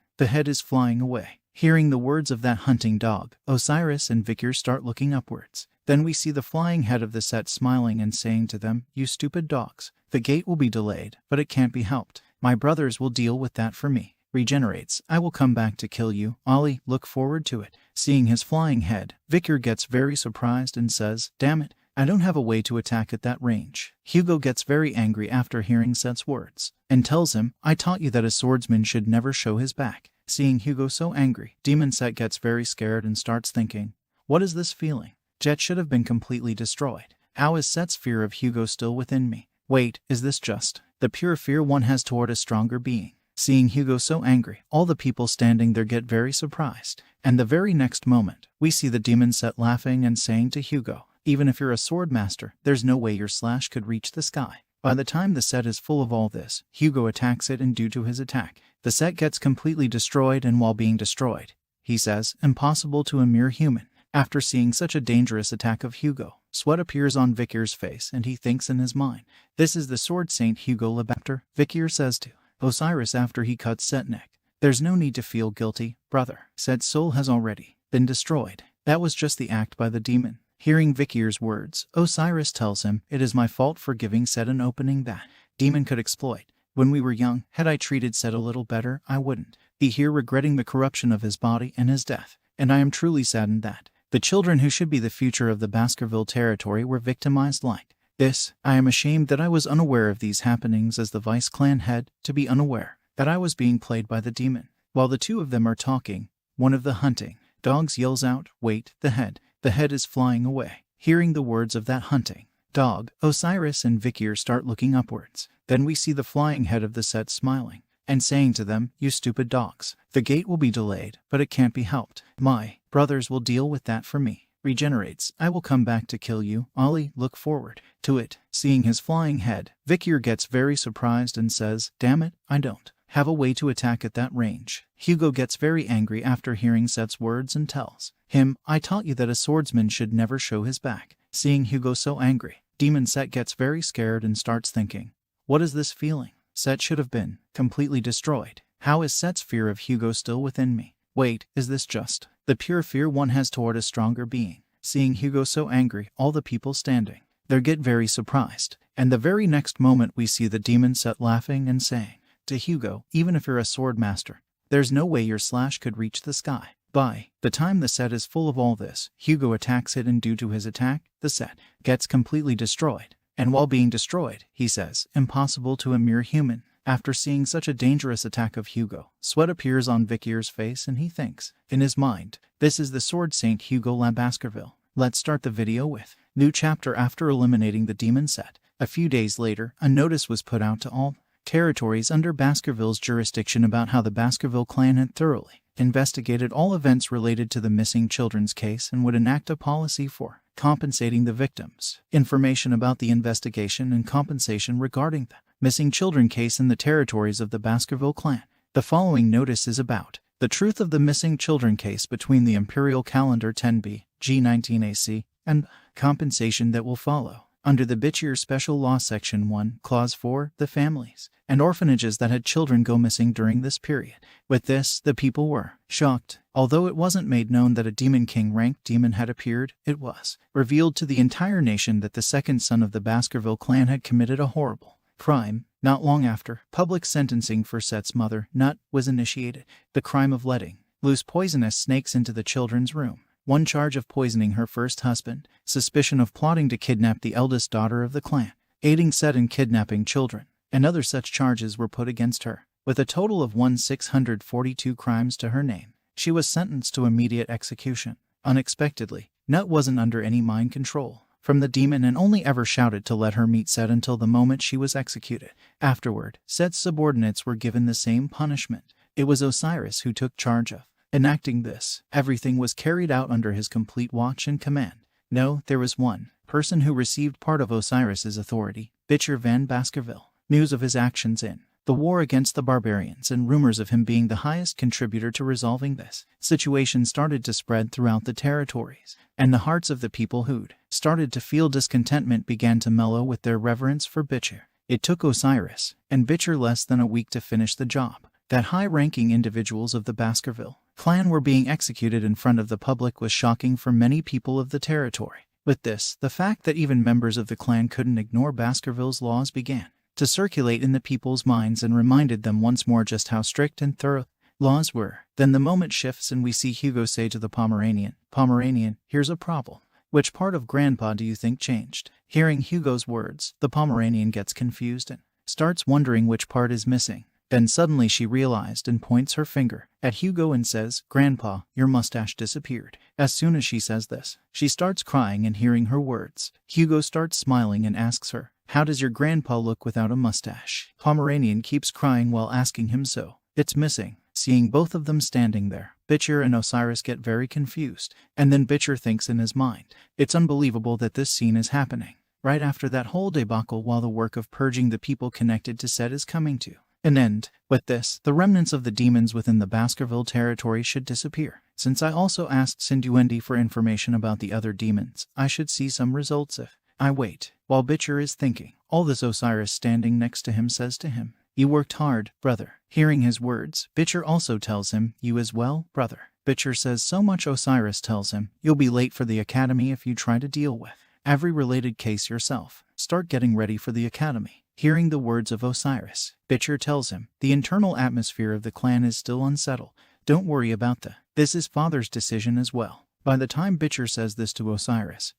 is flying away. Hearing the words of that hunting dog, Osiris and Vicar start looking upwards. Then we see the flying head of the set smiling and saying to them, "You stupid dogs. The gate will be delayed, but it can't be helped. My brothers will deal with that for me. Regenerates. I will come back to kill you. Ollie, look forward to it." Seeing his flying head, Vicar gets very surprised and says, "Damn it, I don't have a way to attack at that range." Hugo gets very angry after hearing Set's words, and tells him, "I taught you that a swordsman should never show his back." Seeing Hugo so angry, Demon Set gets very scared and starts thinking, "What is this feeling? Jet should have been completely destroyed. How is Set's fear of Hugo still within me? Wait, is this just the pure fear one has toward a stronger being?" Seeing Hugo so angry, all the people standing there get very surprised, and the very next moment, we see the Demon Set laughing and saying to Hugo, "Even if you're a sword master, there's no way your slash could reach the sky." By the time the set is full of all this, Hugo attacks it, and due to his attack, the set gets completely destroyed, and while being destroyed, he says, "Impossible to a mere human." After seeing such a dangerous attack of Hugo, sweat appears on Vicar's face, and he thinks in his mind, "This is the sword saint Hugo Lebapter." Vicar says to Osiris after he cuts Set's neck, "There's no need to feel guilty, brother. Set's soul has already been destroyed. That was just the act by the demon." Hearing Vicar's words, Osiris tells him, "It is my fault for giving Set an opening that demon could exploit. When we were young, had I treated Set a little better, I wouldn't be here regretting the corruption of his body and his death. And I am truly saddened that the children who should be the future of the Baskerville territory were victimized like this. I am ashamed that I was unaware of these happenings as the Vice Clan head, to be unaware that I was being played by the demon." While the two of them are talking, one of the hunting dogs yells out, "Wait, the head." The head is flying away. Hearing the words of that hunting dog, Osiris and Vicar start looking upwards. Then we see the flying head of the set smiling and saying to them, "You stupid dogs. The gate will be delayed, but it can't be helped. My brothers will deal with that for me. Regenerates. I will come back to kill you. Ollie, look forward to it." Seeing his flying head, Vicar gets very surprised and says, "Damn it, I don't have a way to attack at that range." Hugo gets very angry after hearing Set's words and tells him, "I taught you that a swordsman should never show his back." Seeing Hugo so angry, Demon Set gets very scared and starts thinking, "What is this feeling? Set should have been completely destroyed. How is Set's fear of Hugo still within me? Wait, is this just the pure fear one has toward a stronger being?" Seeing Hugo so angry, all the people standing there get very surprised, and the very next moment we see the Demon Set laughing and saying to Hugo, "Even if you're a sword master, there's no way your slash could reach the sky." By the time the set is full of all this, Hugo attacks it, and due to his attack, the set gets completely destroyed. And while being destroyed, he says, "Impossible to a mere human." After seeing such a dangerous attack of Hugo, sweat appears on Vicar's face, and he thinks in his mind, "This is the sword saint Hugo Baskerville." Let's start the video with new chapter. After eliminating the demon set, a few days later, a notice was put out to all territories under Baskerville's jurisdiction about how the Baskerville clan had thoroughly investigated all events related to the missing children's case and would enact a policy for compensating the victims. Information about the investigation and compensation regarding the missing children case in the territories of the Baskerville clan. The following notice is about the truth of the missing children case between the Imperial Calendar 10B, G19 AC, and compensation that will follow. Under the Bitchier Special Law Section 1, Clause 4, the families and orphanages that had children go missing during this period. With this, the people were shocked. Although it wasn't made known that a Demon King ranked demon had appeared, it was revealed to the entire nation that the second son of the Baskerville clan had committed a horrible crime. Not long after, public sentencing for Set's mother, Nut, was initiated. The crime of letting loose poisonous snakes into the children's room. One charge of poisoning her first husband, suspicion of plotting to kidnap the eldest daughter of the clan, aiding Set in kidnapping children, and other such charges were put against her. With a total of 642 crimes to her name, she was sentenced to immediate execution. Unexpectedly, Nut wasn't under any mind control from the demon and only ever shouted to let her meet Set until the moment she was executed. Afterward, Set's subordinates were given the same punishment. It was Osiris who took charge of enacting this. Everything was carried out under his complete watch and command. No, there was one person who received part of Osiris's authority, Bitcher Van Baskerville. News of his actions in the war against the barbarians and rumors of him being the highest contributor to resolving this situation started to spread throughout the territories, and the hearts of the people who'd started to feel discontentment began to mellow with their reverence for Bitcher. It took Osiris and Bitcher less than a week to finish the job. That high-ranking individuals of the Baskerville clan were being executed in front of the public was shocking for many people of the territory. With this, the fact that even members of the clan couldn't ignore Baskerville's laws began to circulate in the people's minds and reminded them once more just how strict and thorough laws were. Then the moment shifts and we see Hugo say to the Pomeranian, "Pomeranian, here's a problem. Which part of Grandpa do you think changed?" Hearing Hugo's words, the Pomeranian gets confused and starts wondering which part is missing. Then suddenly she realized and points her finger at Hugo and says, "Grandpa, your mustache disappeared." As soon as she says this, she starts crying, and hearing her words, Hugo starts smiling and asks her, "How does your grandpa look without a mustache?" Pomeranian keeps crying while asking him so. "It's missing." Seeing both of them standing there, Bitcher and Osiris get very confused, and then Bitcher thinks in his mind, it's unbelievable that this scene is happening right after that whole debacle, while the work of purging the people connected to Set is coming to an end. With this, the remnants of the demons within the Baskerville territory should disappear. Since I also asked Wendy for information about the other demons, I should see some results if I wait. While Bitcher is thinking all this, Osiris standing next to him says to him, "You worked hard, brother." Hearing his words, Bitcher also tells him, "You as well, brother." Bitcher says so much Osiris tells him, "You'll be late for the academy if you try to deal with every related case yourself. Start getting ready for the academy." Hearing the words of Osiris, Bitcher tells him, "The internal atmosphere of the clan is still unsettled. Don't worry about that. This is father's decision as well." By the time Bitcher says this to Osiris,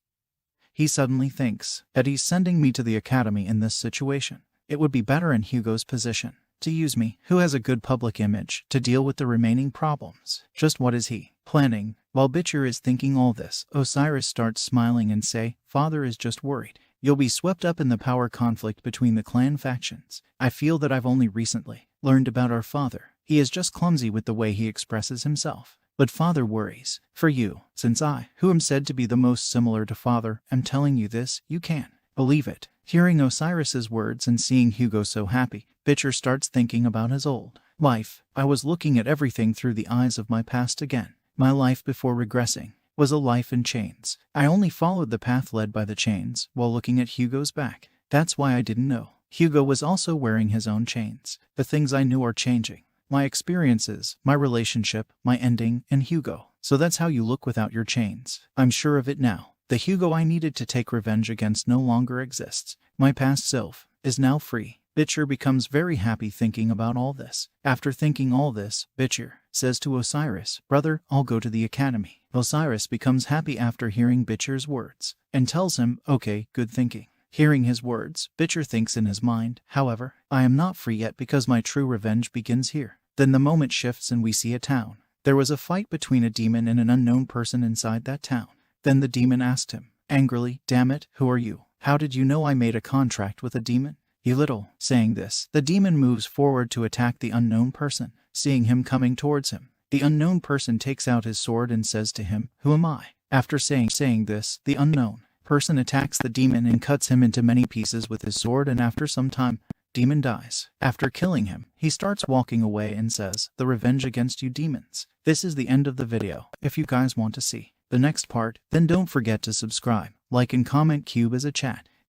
he suddenly thinks that he's sending me to the academy in this situation. It would be better in Hugo's position to use me, who has a good public image, to deal with the remaining problems. Just what is he planning? While Bitcher is thinking all this, Osiris starts smiling and say, "Father is just worried you'll be swept up in the power conflict between the clan factions. I feel that I've only recently learned about our father. He is just clumsy with the way he expresses himself. But father worries for you. Since I, who am said to be the most similar to father, am telling you this, you can believe it." Hearing Osiris's words and seeing Hugo so happy, Bitcher starts thinking about his old life. "I was looking at everything through the eyes of my past again. My life before regressing was a life in chains. I only followed the path led by the chains while looking at Hugo's back. That's why I didn't know Hugo was also wearing his own chains. The things I knew are changing. My experiences, my relationship, my ending, and Hugo. So that's how you look without your chains. I'm sure of it now. The Hugo I needed to take revenge against no longer exists. My past self is now free." Bitcher becomes very happy thinking about all this. After thinking all this, Bitcher says to Osiris, "Brother, I'll go to the academy." Osiris becomes happy after hearing Bitcher's words and tells him, "Okay, good thinking." Hearing his words, Bitcher thinks in his mind, "However, I am not free yet because my true revenge begins here." Then the moment shifts and we see a town. There was a fight between a demon and an unknown person inside that town. Then the demon asked him angrily, "Damn it, who are you? How did you know I made a contract with a demon?" "You little." Saying this, the demon moves forward to attack the unknown person. Seeing him coming towards him, the unknown person takes out his sword and says to him, "Who am I?" After saying this, the unknown person attacks the demon and cuts him into many pieces with his sword, and after some time, demon dies. After killing him, he starts walking away and says, "The revenge against you demons." This is the end of the video. If you guys want to see the next part, then don't forget to subscribe, like and comment. Cube is a chat.